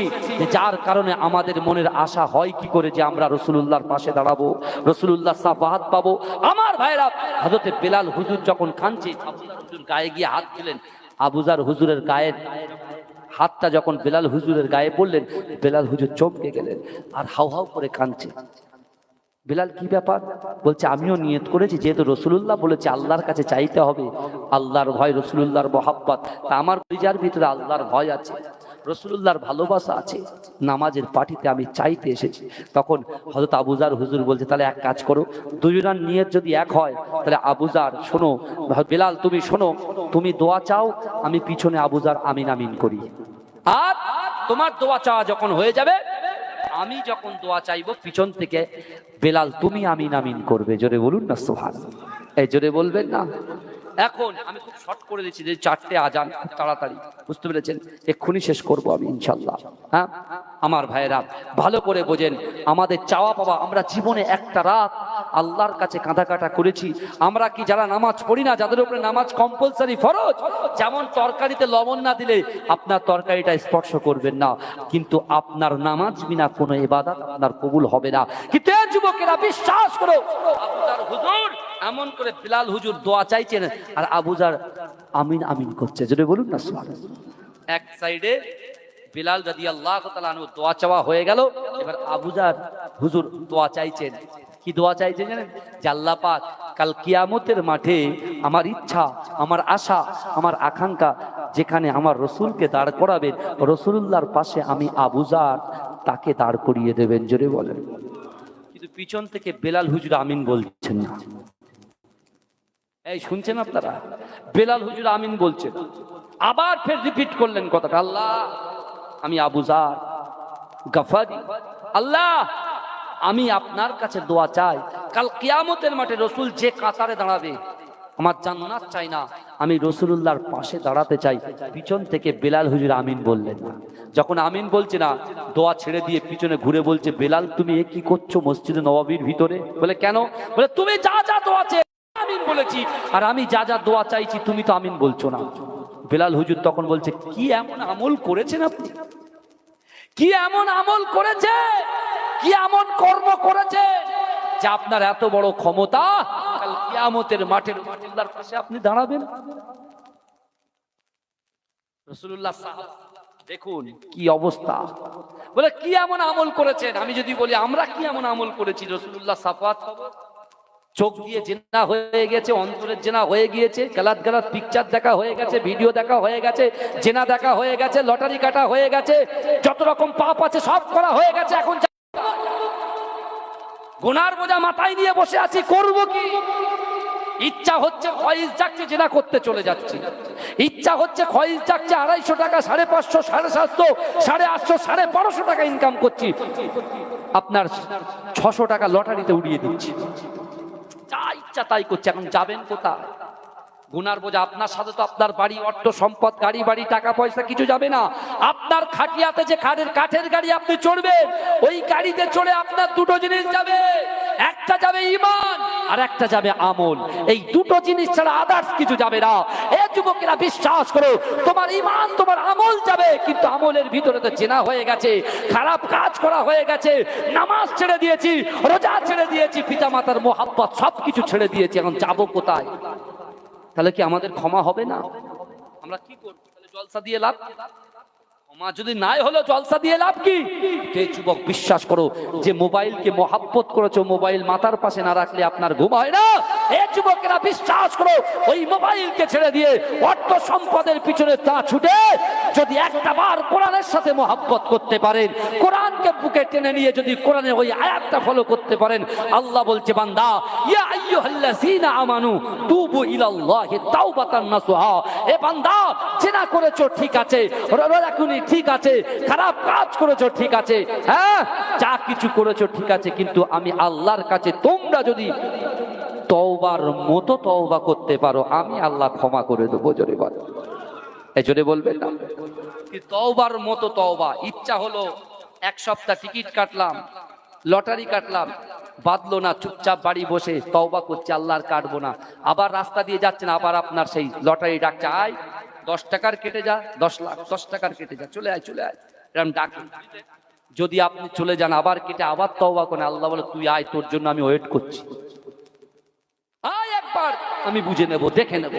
যার কারণে আমাদের মনের আশা হয় কি করে যে আমরা রাসূলুল্লাহর পাশে দাঁড়াবো, রাসূলুল্লাহ শাফাআত পাবো। আমার ভাইরা, হযরত বেলাল হুজুর যখন কাঁদছে, আবু যার হুজুর গায়ে গিয়ে হাত দিলেন। আবু যার হুজুরের গায়ের হাতটা যখন বেলাল হুজুরের গায়ে পড়লেন, বেলাল হুজুর চমকে গেলেন আর হাউ হাউ করে কাঁদছে। বেলাল কি ব্যাপার? বলছে আমিও নিয়ত করেছি, যেহেতু রাসূলুল্লাহ বলেছে আল্লাহর কাছে চাইতে হবে, আল্লাহর ভয়, রাসূলুল্লাহর মহব্বত, তা আমার কলিজার ভিতরে আল্লাহর ভয় আছে, রাসূলুল্লাহর ভালোবাসা আছে, নামাজের পার্টিতে আমি চাইতে এসেছি। তখন হযরত আবু যার হুজুর বলছে, তাহলে এক কাজ করো, দুজনের নিয়ত যদি এক হয় তাহলে আবু যার শোনো, বেলাল তুমি শোনো, তুমি দোয়া চাও, আমি পিছনে আবু যার আমিন আমিন করি, আর তোমার দোয়া চাওয়া যখন হয়ে যাবে, আমি যখন দোয়া চাইবো পিছন থেকে বেলাল তুমি আমিন আমিন করবে। জোরে বলুন না সুবহানাল্লাহ। এই জোরে বলবেন না? এখন আমি খুব শর্ট করে দিচ্ছি, যে 4টে আজান, খুব তাড়াতাড়ি, বুঝতে পেরেছেন? এক্ষুনি শেষ করব আমি ইনশাআল্লাহ। হ্যাঁ আমার ভাইয়েরা, ভালো করে বোঝেন, আমাদের চাওয়া পাওয়া, আমরা জীবনে একটা রাত আল্লাহর কাছে কাঁদা কাটা করেছি। আমরা কি যারা নামাজ পড়ি না, যাদের উপরে নামাজ কম্পালসারি ফরজ, যেমন তরকারিতে লবণ না দিলে আপনার তরকারিটা স্পর্শ করবেন না, কিন্তু আপনার নামাজ বিনা কোনো ইবাদত আপনার কবুল হবে না। কিন্তু যুবকেরা বিশ্বাস করো, আবু যার হুজুর এমন করে বেলাল হুজুর দোয়া চাইছেন আর আবু যার আমিন আমিন করছে। যদি বলুন না সুবহানাল্লাহ। এক সাইডে বেলাল রাদিয়াল্লাহু তাআলা আনহু দোয়া চাওয়া হয়ে গেল, এবার আবু যার হুজুর দোয়া চাইছেন। কি দোয়া চাইছেন জানেন? যে আল্লাহ পাক কাল কিয়ামতের মাঠে আমার ইচ্ছা, আমার আশা, আমার আকাঙ্ক্ষা, যেখানে আমার রাসূলকে দাঁড় করাবেন, রাসূলুল্লাহর পাশে আমি আবু যার তাকে দাঁড় করিয়ে দেবেন। জোরে বলেন। কিন্তু পিছন থেকে বেলাল হুজুর আমিন বলছেন না। এই শুনছেন আপনারা? বেলাল হুজুর আমিন বলছেন। আবার ফের রিপিট করলেন কথাটা, আল্লাহ আমি আবু যার গফারি, আল্লাহ আমি আপনার কাছে দোয়া চাই, কাল কিয়ামতের মাঠে রসুল যে কাতারে দাঁড়াবে, আমার জান্নাত চাই না, আমি রসুলুল্লাহর পাশে দাঁড়াতে চাই। পিছন থেকে বেলাল হুজুর আমিন বললেন না। যখন আমিন বলছে না, দোয়া ছেড়ে দিয়ে পিছনে ঘুরে বলছে, বেলাল তুমি এ কি করছো মসজিদে নববীর ভিতরে? বলে কেন? বলে তুমি যা যা দোয়া চেয়ে আমিন বলেছি, আর আমি যা যা দোয়া চাইছি তুমি তো আমিন বলছো না। বেলাল হুজুর তখন বলছে, কি এমন আমল করেছেন আপনি? কি এমন আমল করেছে, কি এমন কর্ম করেছে যে আপনার এত বড় ক্ষমতা, কাল কিয়ামতের মাঠের রসুলুল্লাহর পাশে আপনি দাঁড়াবেন? রাসূলুল্লাহ সাহাবা দেখুন কি অবস্থা। বলে কি এমন আমল করেছেন? আমি যদি বলি আমরা কি এমন আমল করেছি, রাসূলুল্লাহ সাফাত চোখ দিয়ে জেনা হয়ে গেছে, অন্তরের জেনা হয়ে গিয়েছে, গালাত গালাত পিকচার দেখা হয়ে গেছে, ভিডিও দেখা হয়ে গেছে, জেনা দেখা হয়ে গেছে, লটারি কাটা হয়ে গেছে, যত রকম পাপ আছে সব করা হয়ে গেছে। এখন গুনার বোঝা মাথায় নিয়ে বসে আছি, করব কি? ইচ্ছা হচ্ছে খয়েজ জাগছে, জেনা করতে চলে যাচ্ছি। ইচ্ছা হচ্ছে খয়েজ জাগছে, 250 টাকা, 550, 750, 850, 1250 টাকা ইনকাম করছি, আপনার 600 টাকা লটারিতে উড়িয়ে দিচ্ছি। যা ইচ্ছা তাই করছে। এখন যাবেন কোথায়? গুনার বোঝা আপনার সাথে তো আপনার বাড়ি, অর্থ সম্পদ, গাড়ি বাড়ি, টাকা পয়সা কিছু যাবে না। আপনার খাটিয়াতে যে কাঠের গাড়ি আপনি চড়বেন, ওই গাড়িতে চড়ে আপনার দুটো জিনিস যাবে, একটা যাবে ঈমান আর একটা যাবে আমল। এই দুটো জিনিস ছাড়া আদার্স কিছু যাবে না। এ যুবকেরা বিশ্বাস করো, তোমার ঈমান তোমার আমল যাবে, কিন্তু আমলের ভিতরে তো জেনা হয়ে গেছে, খারাপ কাজ করা হয়ে গেছে, নামাজ ছেড়ে দিয়েছি, রোজা ছেড়ে দিয়েছি, পিতামাতার মোহাব্বত সবকিছু ছেড়ে দিয়েছি। এখন যাবো কোথায়? তাহলে কি আমাদের ক্ষমা হবে না? আমরা কি করব? তাহলে জলসা দিয়ে লাভ? ক্ষমা যদি নাই হলো জলসা দিয়ে লাভ কি? হে যুবক বিশ্বাস করো, যে মোবাইলকে মহাব্বত করেছো, মোবাইল মাথার পাশে না রাখলে আপনার ঘুম হয় না। হে যুবকেরা বিশ্বাস করো, ওই মোবাইলকে ছেড়ে দিয়ে অর্থ সম্পদের পিছনে তা ছুটে যদি একটা বার কোরআনের সাথে মহাব্বত করতে পারেন, কোরআনকে বুকে টেনে নিয়ে যদি কোরআনের ওই আয়াতটা ফলো করতে পারেন, আল্লাহ বলছে বান্দা, ইয়া আইয়ুহাল্লাযীনা আমানু তুবু ইলাল্লাহি তাওবাতান নাসুহা। এ বান্দা, জিনা করেছো ঠিক আছে, রোজাকুনি ঠিক আছে, খারাপ কাজ করেছো ঠিক আছে, হ্যাঁ যা কিছু করেছো ঠিক আছে, কিন্তু আমি আল্লাহর কাছে তোমরা যদি তওবার মতো তওবা করতে পারো, আমি আল্লাহ ক্ষমা করে দেবো। জোরে বল, এই জোরে বলবেন না? তওবার মতো তওবা। ইচ্ছা হলো 1 সপ্তাহ টিকিট কাটলাম, লটারি কাটলাম, বাদলো না, চুপচাপ বাড়ি বসে তওবা করছে, আল্লাহর কাটবো না। আবার রাস্তা দিয়ে যাচ্ছেন, আবার আপনার সেই লটারি ডাকছে, আয় 10 টাকার কেটে যা, 10 লাখ, 10 টাকার কেটে যা, চলে আয় চলে আয়, এরকম ডাক। যদি আপনি চলে যান, আবার কেটে আবার তওবা করেন, আল্লাহ বলে তুই আয়, তোর জন্য আমি ওয়েট করছি, আয় একবার, আমি বুঝে নেব, দেখে নেব।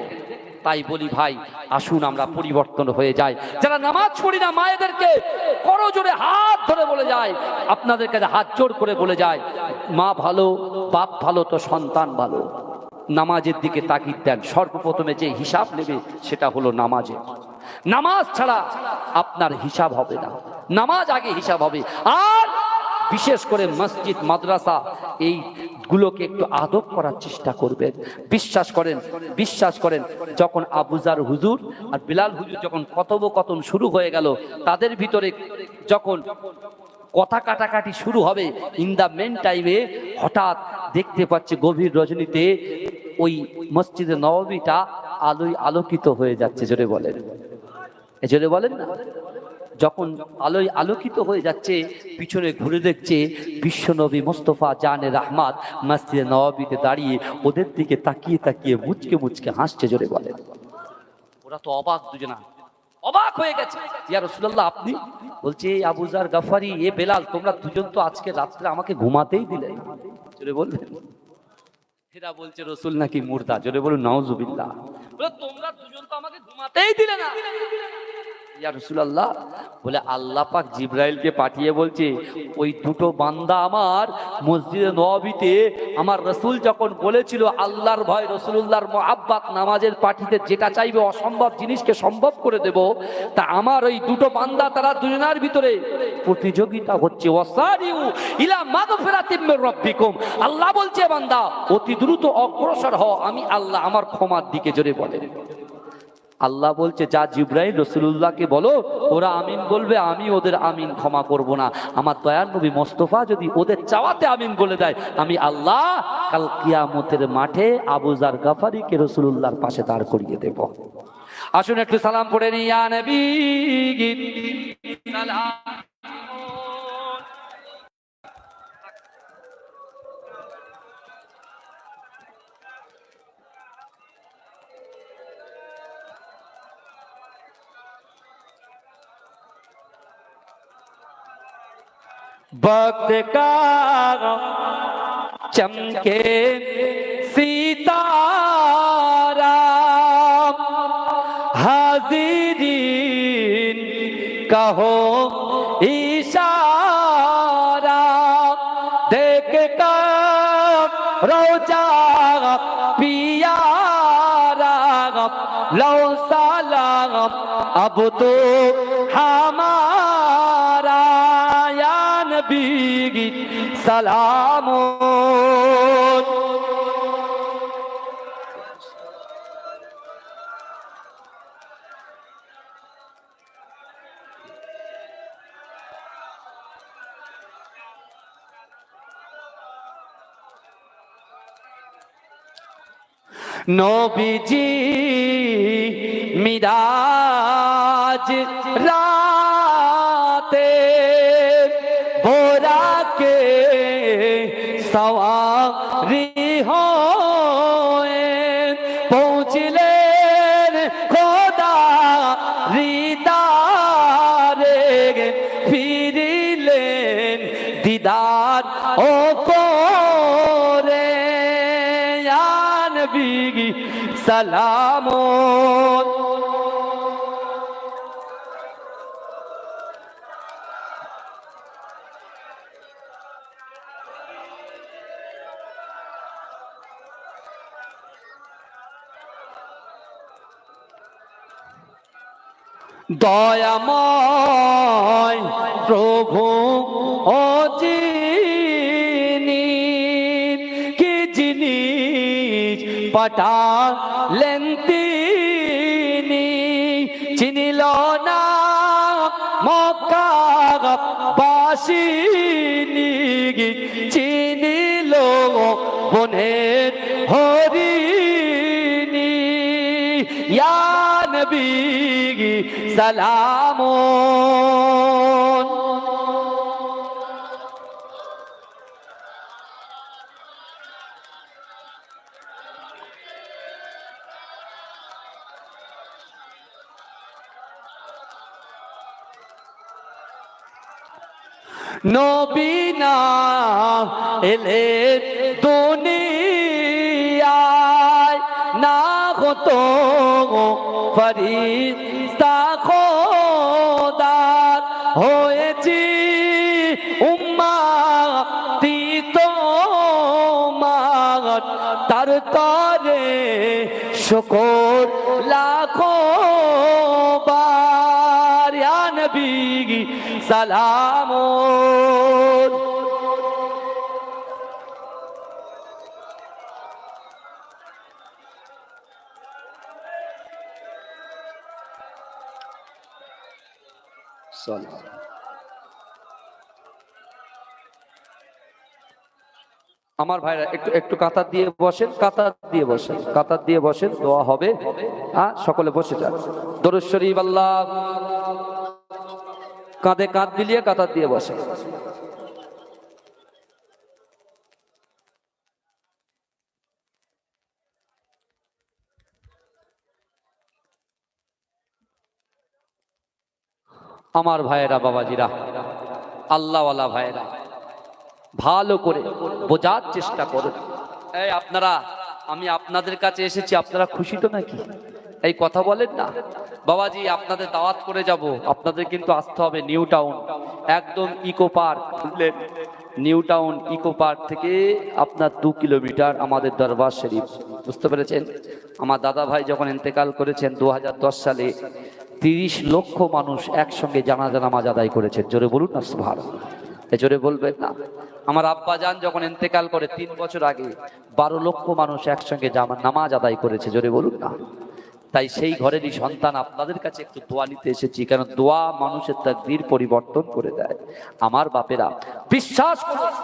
তাই বলি ভাই, আসুন আমরা পরিবর্তন হয়ে যাই। যারা নামাজ পড়ি না, মায়েদেরকে করো জোরে হাত ধরে বলে যায়, আপনাদের কাছে হাত জোর করে বলে যায়, মা ভালো, বাপ ভালো তো সন্তান ভালো। নামাজের দিকে তাকিদ দেন। সর্বপ্রথমে যে হিসাব নেবে সেটা হলো নামাজের। নামাজ ছাড়া আপনার হিসাব হবে না, নামাজ আগে হিসাব হবে। আর বিশেষ করে মসজিদ, মাদ্রাসা, এই গুলোকে একটু আদব করার চেষ্টা করবেন। বিশ্বাস করেন যখন আবু যার হুজুর আর বিলাল হুজুর যখন কথোপকথন শুরু হয়ে গেল, তাদের ভিতরে যখন কথা কাটাকাটি শুরু হবে, ইন দা মেন টাইমে হঠাৎ দেখতে পাচ্ছে গভীর রজনীতে ওই মসজিদে নববীটা আলোয় আলোকিত হয়ে যাচ্ছে। জোরে বলেন, জোরে বলেন না? যখন আলোয় আলোকিত হয়ে যাচ্ছে, পিছনে ঘুরে দেখছে বিশ্বনবী মুস্তাফা জানে রাহমাত মসজিদে নববীতে দাঁড়িয়ে ওদের দিকে তাকিয়ে তাকিয়ে মুচকে মুচকে হাসছে। জোরে বলেন। ওরা তো অবাক, দুজনা অবাক হয়ে গেছে। ইয়া রাসূলুল্লাহ আপনি? বলছে আবু যার গফারি, এ বেলাল, তোমরা দুজন তো আজকে রাত্রে আমাকে ঘুমাতেই দিলে না। জোরে বলবেন। এরা বলছে রসুল নাকি মুর্দা। জোরে বলুন নাউজুবিল্লাহ। বলে তোমরা দুজন তো আমাকে ঘুমাতেই দিলে না। ইয়া রাসূলুল্লাহ, বলে আল্লাহ পাক জিবরাইলকে পাঠিয়ে বলছে, ওই দুটো বান্দা আমার মসজিদে নববীতে আমার রাসূল যখন বলেছিল আল্লাহর ভয়, রাসূলুল্লাহর মুহাব্বত, নামাজের পাঠিতে যেটা চাইবে অসম্ভব জিনিসকে সম্ভব করে দেব, তা আমার ওই দুটো বান্দা তারা দুজনের ভিতরে প্রতিযোগিতা হচ্ছে। ওয়াসারিউ ইলা মাগফিরাতিম মির রাব্বিকুম। আল্লাহ বলছে বান্দা অতি দ্রুত অগ্রসর হও, আমি আল্লাহ আমার ক্ষমার দিকে। জোরে বলে। আল্লাহ বলছে যা জিব্রাইল রাসূলুল্লাহকে বলো, ওরা আমিন বলবে, আমি ওদের আমিন ক্ষমা করব না। আমার দয়ার নবী মোস্তফা যদি ওদের চাওয়াতে আমিন বলে দেয়, আমি আল্লাহ কাল কিয়ামতের মাঠে আবু যার গাফারিকে রাসূলুল্লাহর পাশে দাঁড় করিয়ে দেব। আসুন একটু সালাম পড়ে নি, ইয়া নবী সালাম। वक्त का चमके सितारा, हाजिरीन कहो इशारा, देख कर रोजा पियारा, लो सलाम अब तो हमारा, या नबी सलाम। नबीजी मिराज राते बोरा के सवारी होए, पहुँचलेन खोदा रिदारे, फिरिलेन दीदार ओ कोरे, या नबी सलाम। দয়াময় প্রভু ও যিনি কি জিনিস পাঠালেন তিনি, চিনিল না মক্কাবাসিনী, চিনিল বনের হরিণী, ইয়া নবী সালাম। নবী না এলে দুনিয়ায়, না হতো ফরিস্তা খোদার, হয়েছি উম্মতি তোমার, তার তরে শুকর লাখো বার, ইয়া নবী সালাম। আমার ভাইরা একটু একটু কাতার দিয়ে বসেন, কাতার দিয়ে বসেন, কাতার দিয়ে বসেন, দোয়া হবে। সকলে বসে যান। দরুদ শরীফ আল্লাহ, কাঁধে কাঁধ মিলিয়ে কাতার দিয়ে বসেন। আমার ভাইয়েরা, বাবাজিরা, আল্লাহওয়ালা ভাইয়েরা, ভালো করে বোঝার চেষ্টা করুন। এই আপনারা, আমি আপনাদের কাছে এসেছি, আপনারা খুশি তো নাকি? এই কথা বলেন না। বাবাজি আপনাদের দাওয়াত করে যাব, আপনাদের কিন্তু আসতে হবে নিউ টাউন, একদম ইকো পার্ক, বুঝলেন? নিউ টাউন ইকো পার্ক থেকে আপনার 2 কিলোমিটার আমাদের দরবার শরীফ, বুঝতে পেরেছেন? আমার দাদা ভাই যখন ইন্তেকাল করেছেন 2010 সালে, 30 লক্ষ মানুষ একসঙ্গে জানাজা নামাজ আদায় করেছেন। জোরে বলুন না সুবহানাল্লাহ। জোরে বলবেন না? আমার আব্বা জান যখন ইন্তেকাল করে 3 বছর আগে 12 লক্ষ মানুষ একসঙ্গে নামাজ আদায় করেছে। জোরে বলুন না। তাই সেই ঘরেরই সন্তান আপনাদের কাছে একটু দোয়া নিতে এসেছি, কারণ দোয়া মানুষের তাকদীর পরিবর্তন করে দেয়। আমার বাপেরা, বিশ্বাস করুন,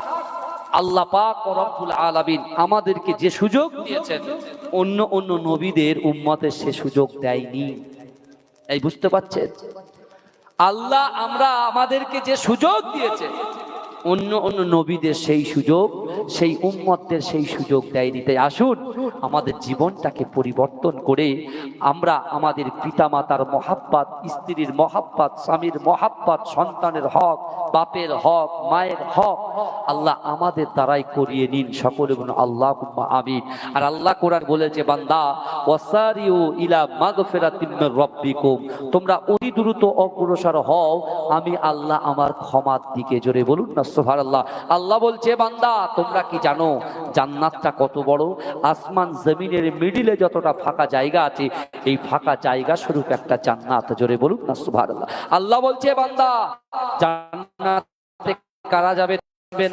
আল্লাহ পাক রব্বুল আলামিন আমাদেরকে যে সুযোগ দিয়েছেন, অন্য অন্য নবীদের উম্মতের সে সুযোগ দেয়নি। এই বুঝতে পারছেন? আল্লাহ আমাদেরকে যে সুযোগ দিয়েছে, অন্য অন্য নবীদের সেই সুযোগ, সেই উম্মতদের সেই সুযোগ দেয়নি। তাই আসুন আমাদের জীবনটাকে পরিবর্তন করে আমরা আমাদের পিতামাতার মহাব্বত, স্ত্রীর মহাব্বত, স্বামীর মহাব্বত, সন্তানের হক, বাপের হক, মায়ের হক আল্লাহ আমাদের দ্বারাই করিয়ে নিন। সকলে বলুন আল্লাহুম্মা আমিন। আর আল্লাহ কোরআন বলেছে, বান্দা ওয়াসারিউ ইলা মাগফিরাতিম মির রাব্বিকুম, তোমরা অতি দ্রুত অগ্রসর হও আমি আল্লাহ আমার ক্ষমার দিকে। জোরে বলুন না সুবহানাল্লাহ। আল্লাহ বলছে, বান্দা তোমরা কি জানো জান্নাতটা কত বড়? আসমান জমিনের মিডিলে যতটা ফাঁকা জায়গা আছে, এই ফাঁকা জায়গা স্বরূপ একটা জান্নাত। জোরে বলুন না সুবহানাল্লাহ। আল্লাহ বলছে, বান্দা জান্নাতে কারা যাবে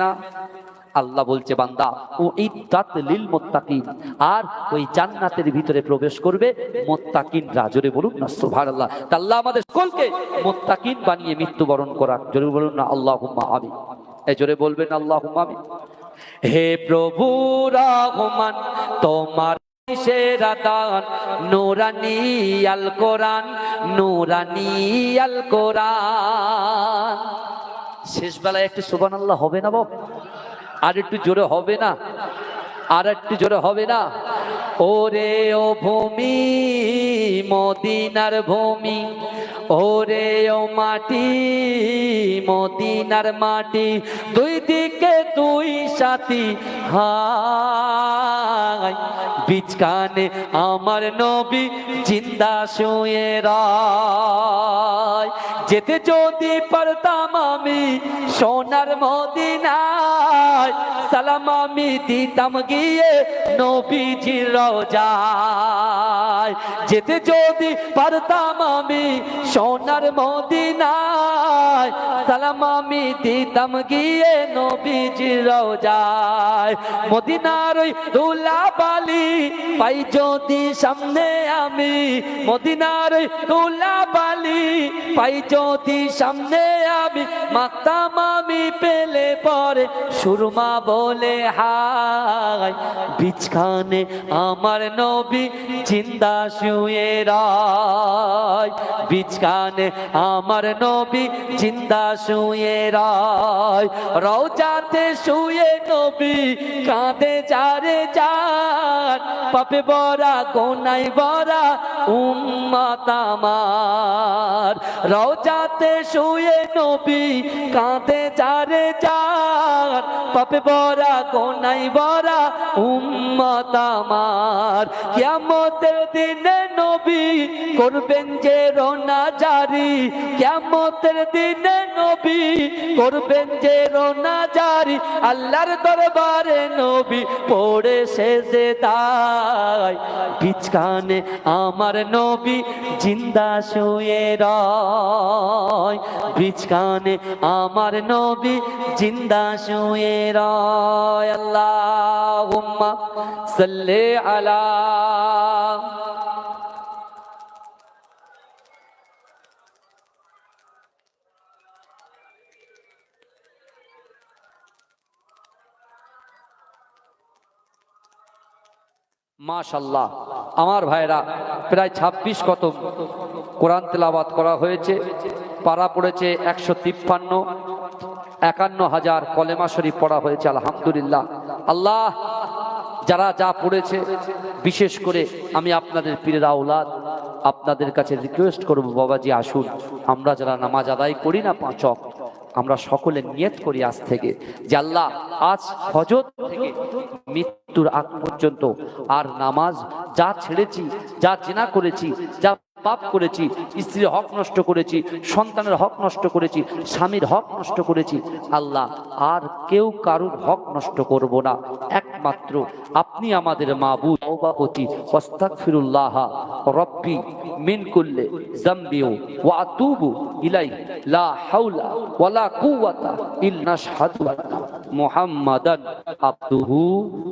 না? আল্লাহ বলছে, বান্দা উইদ্দাত লিল মুত্তাকিন, আর ওই জান্নাতের ভিতরে প্রবেশ করবে মুত্তাকিনরা। জোরে বলুন না সুবহানাল্লাহ। আল্লাহ আমাদের সকলকে মুত্তাকিন বানিয়ে মৃত্যুবরণ করাক। জোরে বলুন না আল্লাহুম্মা আমিন। এই জোরে বলবেন আল্লাহুম্মা আমিন। হে প্রভু রহমান, তোমার সেরা দান নূরানী আল কোরআন, নূরানী আল কোরআন। শেষ বেলায় একটু সুবহানাল্লাহ হবে না বাবা? আর একটু জোরে হবে না? আর একটু জোরে হবে না? ওরে ও ভূমি মদিনার ভূমি, ওরে ও মাটি মদিনার মাটি, দুই দিকে দুই সাথী হায়, বিচকানে আমার নবী জিন্দা শুয়ে রায়। যেতে যদি পারতাম আমি সোনার মদিনায়, সালাম আমি দিতাম গিয়ে নবীজির রওজায়। যেতে যদি পারতাম আমি সোনার মদিনায়, সালাম আমি দিতাম গিয়ে নবীজির রওজায়। মদিনার ওই ধুলাবালি পাই যদি সামনে আমি, মদিনার ওই ধুলাবালি পাই যদি সামনে আমি, মাতাম আমি পেলে পরে সুরমা বলে হায়, বিছখানে আমার নবী জিন্দা শুয়ে রায়, বিছখানে আমার নবী জিন্দা শুয়ে রায়। রওজাতে শুয়ে নবী কাঁদে যারে যান, পাপে ভরা গোনাই ভরা উম্মত আমার। রওজাতে শুয়ে নবী কাঁদে যারে যান, পাপে ভরা গোনাই ভরা উম্মত আমার। কিয়ামতের দিনে নবী করবেন যে রোনা জারি, কিয়ামতের দিনে নবী করবেন যে রোনা জারি, আল্লাহর দরবারে নবী পড়ে সেজদায়, বিছখানে আমার নবী জিন্দা শুয়ে রায়, বিছখানে আমার নবী জিন্দা শুয়ে রায়। আল্লাহুম্মা সাল্লি আলা মাশাআল্লাহ। আমার ভাইরা, প্রায় 26 খতম কোরআন তেলাওয়াত করা হয়েছে। পারা পড়েছে 153, 51,000 কলেমা শরীফ পড়া হয়েছে। আলহামদুলিল্লাহ। আল্লাহ যারা যা পড়েছে, বিশেষ করে আমি আপনাদের পীরের আওলাদ, আপনাদের কাছে রিকোয়েস্ট করব, বাবাজি আসুন, আমরা যারা নামাজ আদায় করি না 5 ওয়াক্ত, আমরা সকলে নিয়ত করি আজ থেকে যে আল্লাহ আজ ফজর থেকে মৃত্যুর আগ পর্যন্ত আর নামাজ যা ছেড়েছি, যা জিনা করেছি, যা পাপ করেছি, স্ত্রীর হক নষ্ট করেছি, সন্তানের হক নষ্ট করেছি, স্বামীর হক নষ্ট করেছি, আল্লাহ আর কেউ কারুর হক নষ্ট করব না। একমাত্র আপনি আমাদের মাবুদ। তওবাতি ওয়াস্তাগফিরুল্লাহ রব্বি মিন কুল্লি যামবি ওয়া আতুবু ইলাইহি লা হাওলা ওয়ালা কুওয়াতা ইল্লা নাশহাদু আন্না মুহাম্মাদান আবদুহু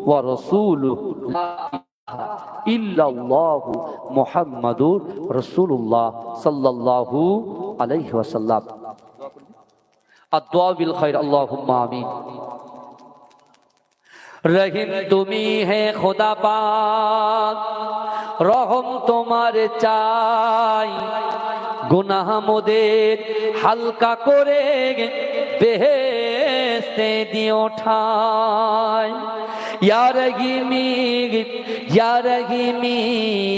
ওয়া রাসূলুহু। ইল্লাল্লাহু মুহাম্মাদুর রাসূলুল্লাহ সাল্লাল্লাহু আলাইহি ওয়াসাল্লাম। আদ-দুআ বিল খায়র, আল্লাহুম্মা আমিন। রহিম তুমি হে খোদা পাক, রহম তোমার চাই, গুনাহ মোদের হালকা করে বেহেশতে দিও ঠাই। ইয়া রহিমি ইয়া রহিমি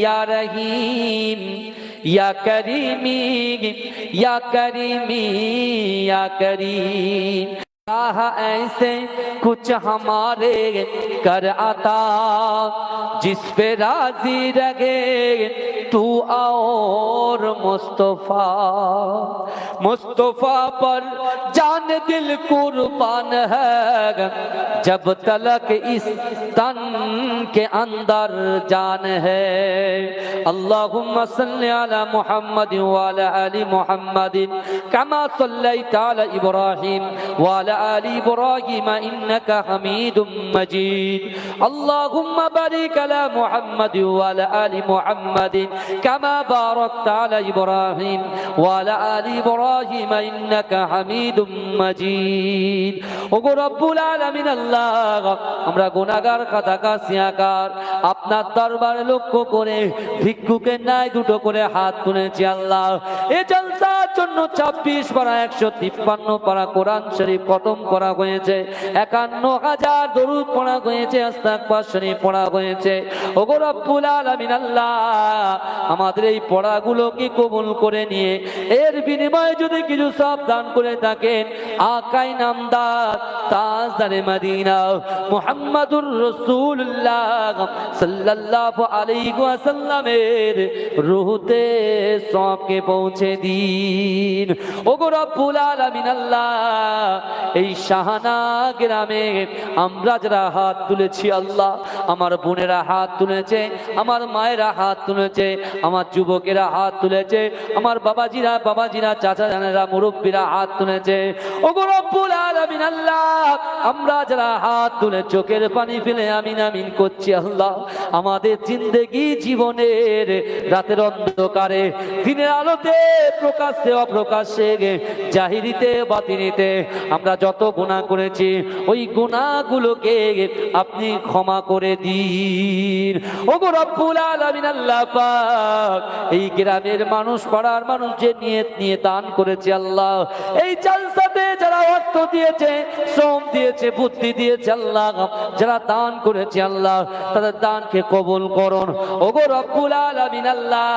ইয়া রহিম, या करीमी या करीमी या करीम, ऐसे कुछ हमारे कर आता जिस पे राजी रहे तू और मुस्तफा। मुस्तफा पर जान दिल कुर्बान है, जब तलक इस तन के अंदर जान है। अल्लाहुम्मा सल्ली अला मुहम्मद व अला आलि मुहम्मद कमा सल्लैता अला इब्राहीम व अला आलि इब्राहीम इन्नका हमीदुम मजीद। अल्लाहुम्मा बारिक अला मुहम्मद व अला आलि मुहम्मद कमा बारकता अला इब्राहीम व अला आलि इब्राहीम इन्नका हमीदुम मजीद। ওগো রব্বুল আলামিন আল্লাহ, আমরা গুনাহগার খাতাকার সিয়াকার আপনার দরবারে লক্ষ্য করে ভিক্ষুকের ন্যায় দুটো করে হাত তুলেছি আল্লাহ। এই জলসার জন্য 26 পারা 153 পারা কোরআন শরীফ খতম করা হয়েছে, 51,000 দরুদ পড়া হয়েছে, ইস্তিগফার শরীফ পড়া হয়েছে। ওগো রব্বুল আলামিন আল্লাহ, আমাদের এই পড়াগুলোকে কবুল করে নিয়ে এর বিনিময়ে যদি কিছু সওয়াব দান করে থাকেন, আকাই নামদার তাজদারে মদিনা মুহাম্মাদুর রাসূলুল্লাহ সাল্লাল্লাহু আলাইহি ওয়াসাল্লামের রূহতে সওয়াবকে পৌঁছে দিন। ওগো রব্বুল আলামিন আল্লাহ, এই শাহানা গ্রামে আমরা যারা হাত তুলেছি আল্লাহ, আমার বোনেরা হাত তুলেছে, আমার মায়েরা হাত তুলেছে, আমার যুবকেরা হাত তুলেছে, আমার বাবাজিরা চাচা জানেরা মুরব্বীরা হাত তুলেছে। ওগো রব্বুল আলামিন আল্লাহ, আমরা যারা হাত তুলে চোখের পানি ফেলে আমিন আমিন করছি আল্লাহ, আমাদের জিন্দেগি জীবনের রাতের অন্ধকারে দিনের আলোতে প্রকাশ্যে অপ্রকাশ্যে জাহিরিতে বাতিনিতে আমরা যত গুনাহ করেছি ওই গুনাহগুলোকে আপনি ক্ষমা করে দিন। ওগো রব্বুল আলামিন আল্লাহ পাক, এই গ্রামের মানুষ পাড়ার মানুষ যে নিয়ত নিয়ে দান করেছে আল্লাহ, এই জলসাতে যারা অর্থ দিয়েছে, শ্রম দিয়েছে, বুদ্ধি দিয়েছে আল্লাহ, যারা দান করেছে আল্লাহ, তাদের দানকে কবুল করুন। ওগো রব্বুল আলামিন আল্লাহ,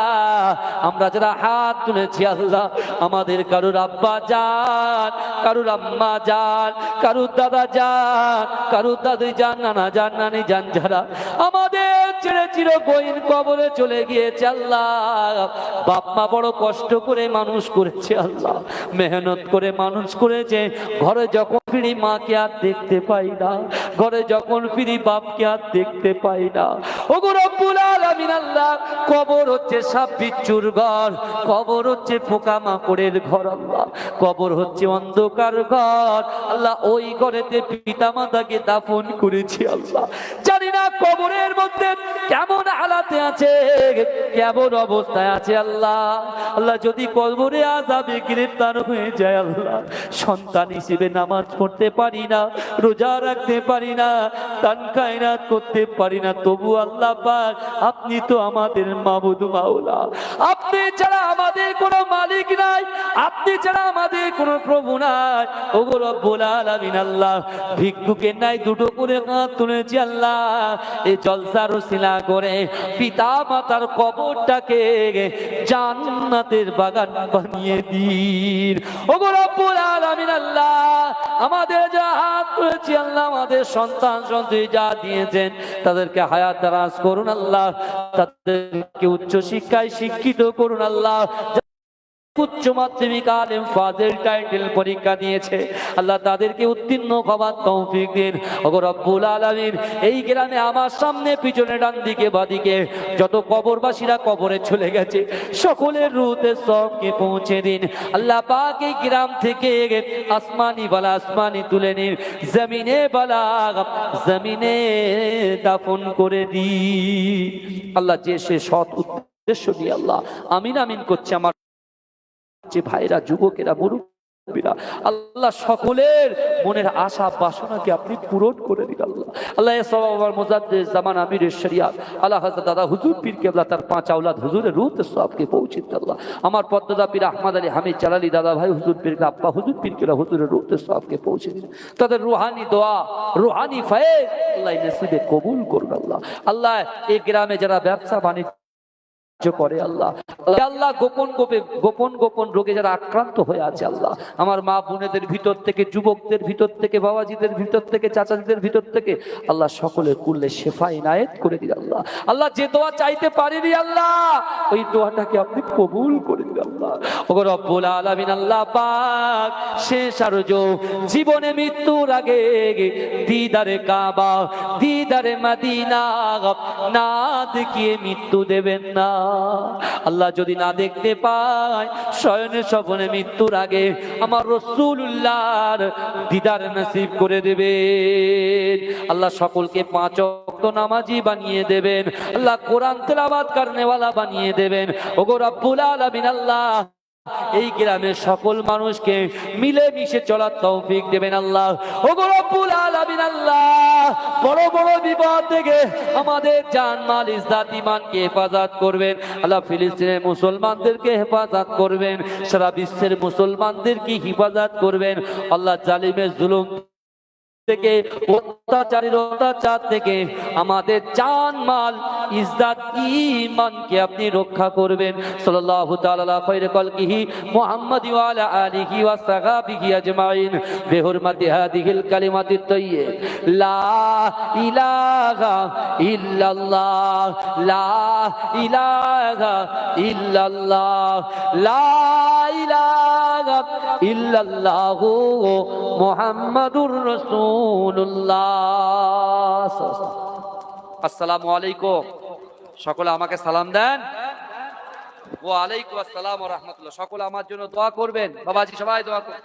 আমরা যারা হাত তুলেছি আল্লাহ, আমাদের কারুর আব্বা জান, কারুর আম্মা জান, কারুর দাদা জান, কারুর দাদি জান, নানা জান, নানি জান, যারা আমাদের ছেড়ে চিরগহীন কবরে চলে গিয়েছে আল্লাহ, বাপ মা বড় কষ্ট করে মানুষ করেছে আল্লাহ, মেহনত করে মানুষ করেছে, ঘরে যখন ফিরি মাকে আর দেখতে পাই না, ঘরে যখন ফিরি বাপকে আর দেখতে পাই না। ওগো রব্বুল আলামিন আল্লাহ, কবর হচ্ছে সাপ বিচ্ছুর ঘর, কবর হচ্ছে পোকা মাকড়ের ঘর আল্লাহ, কবর হচ্ছে অন্ধকার ঘর আল্লাহ। ওই ঘরেতে পিতা মাতাকে দাফন করেছি আল্লাহ, জানি না কবরের মধ্যে কেমন হালাতে আছে, কেমন অবস্থায় আছে আল্লাহ। আল্লাহ, যদি কবরে আযাবে গ্রেফতার হয়ে যায় আল্লাহ, সন্তান হিসেবে নামাজ পড়তে পারি না, রোজা রাখতে পারি না, দান খায়রাত করতে পারি না, তবু আল্লাহ পাক আপনি তো আমাদের মাবুদ মাওলা, আপনি ছাড়া আমাদের কোনো মালিক নাই, আপনি ছাড়া আমাদের কোনো প্রভু নাই। ওগো রব্বুল আলামিন আল্লাহ, ভিক্ষুকের নাই দুটো করে হাত তুলেছি আল্লাহ, এই জলসার ওসিলা করে পিতা মাতার কবরটাকে জান্নাতের বাগান বানিয়ে দিন। ওগো রব্বুল আলামিন আল্লাহ, আমাদের যা হাত তুলেছি আল্লাহ, আমাদের সন্তান সন্ততি যা দিয়েছেন তাদেরকে হায়াত দারাজ করুন আল্লাহ, তাদেরকে উচ্চ শিক্ষায় শিক্ষিত করুন আল্লাহ। উচ্চ মাধ্যমিক আলেম ফাজিল টাইটেল পরীক্ষা দিয়েছে, আল্লাহ তাদেরকে উত্তীর্ণ হওয়ার তৌফিক দিন। ওগো রব্বুল আলামিন, এই গ্রামে আমার সামনে পিছনে ডান দিকে বাদিকে যত কবরবাসীরা কবরে চলে গেছে সকলের রুতে সবকে পৌঁছে দিন। আল্লাহ পাক এই গ্রাম থেকে আসমানি বালা আসমানি তুলে নিন, জমিনে বালা জমিনে দাফন করে দিন। আল্লাহ যে সে সৎ উদ্দেশ্য নিয়ে আল্লাহ আমিন আমিন করছে আমার যে ভাইরা, যুবকেরা, মুরব্বীরা, আল্লাহ সকলের মনের আশা বাসনাকে আপনি পূরণ করে দিন। আল্লাহ আল্লাহ সওয়াবার মুজাদ্দিদ জামান আমিরের শরিয়াত আল্লাহ হযরত দাদা হুজুর পীর কেবলা তার 5 আওলাদ হুজুরের রূহে সবকে পৌঁছে দিন। আল্লাহ আমার পদ্মদা পীর আহমদ আলী হামিদ জালালি দাদা ভাই হুজুর পীর কে আব্বা হুজুর পীর কেবলা হুজুরের রূহে সবকে পৌঁছে দিন। তাদের রুহানি দোয়া, রুহানি ফায়েজ আল্লাহ নসিবে কবুল করুন। আল্লাহ আল্লাহ এই গ্রামে যারা ব্যবসা বাণিজ্য করে আল্লাহ আল্লাহ গোপন গোপন রোগে যারা আক্রান্ত হয়ে আছে আল্লাহ আমার মা বোনেদের ভিতর থেকে, যুবকদের ভিতর থেকে, বাবাজিদের ভিতর থেকে, চাচাজিদের ভিতর থেকে আল্লাহ সকলের কুল্লে শেফা ইনায়েত করে দিন। আল্লাহ আল্লাহ যে দোয়া চাইতে পারিনি আল্লাহ ওই দোয়াটাকে আপনি কবুল করে দিন। আল্লাহ ওগো রব্বুল আলামিন, আল্লাহ পাক শেষ আরজো জীবনে মৃত্যুর আগে দিদারে কাবা, দিদারে মদিনা না দেখিয়ে মৃত্যু দেবেন না। আল্লাহ যদি না দেখতে পায় শয়নে স্বপনে মৃত্যুর আগে আমার রাসূলুল্লাহর দিদার নসিব করে দেবেন। আল্লাহ সকলকে 5 ওয়াক্ত নামাজি বানিয়ে দেবেন। আল্লাহ কোরআন তেলাওয়াত করনেওয়ালা বানিয়ে দেবেন। ওগো রব্বুল আলামিন, আল্লাহ এই গ্রামের সকল মানুষকে মিলে মিশে চলার তৌফিক দেবেন। আল্লাহ ওগো রব্বুল আলামিন, আল্লাহ বড় বড় বিপদ থেকে আমাদের জান মাল ইজ্জত ঈমানকে হেফাজত করবেন। আল্লাহ ফিলিস্তিনের মুসলমানদেরকে হেফাজত করবেন, সারা বিশ্বের মুসলমানদেরকে হেফাজত করবেন। আল্লাহ জালিমের জুলুম থেকে, অত্যাচারীর অত্যাচার থেকে আমাদের জান মাল ইজ্জত ঈমানকে আপনি রক্ষা করবেন। সাল্লাল্লাহু তাআলা আলা খায়রি খালকিহি মুহাম্মাদ ওয়া আলা আলিহি ওয়া সাহবিহি আজমাইন বিহুরমাতি হাদিহিল কালিমাতিত তাইয়্যিব লা ইলাহা ইল্লাল্লাহ, লা ইলাহা ইল্লাল্লাহ, লা ইলাহা ইল্লাল্লাহু মুহাম্মাদুর রাসূলুল্লাহ। আসসালামু আলাইকুম, সকলে আমাকে সালাম দেন। ওয়া আলাইকুম আসসালাম ওয়া রাহমাতুল্লাহ। সকলে আমার জন্য দোয়া করবেন। বাবাজি সবাই দোয়া করুন।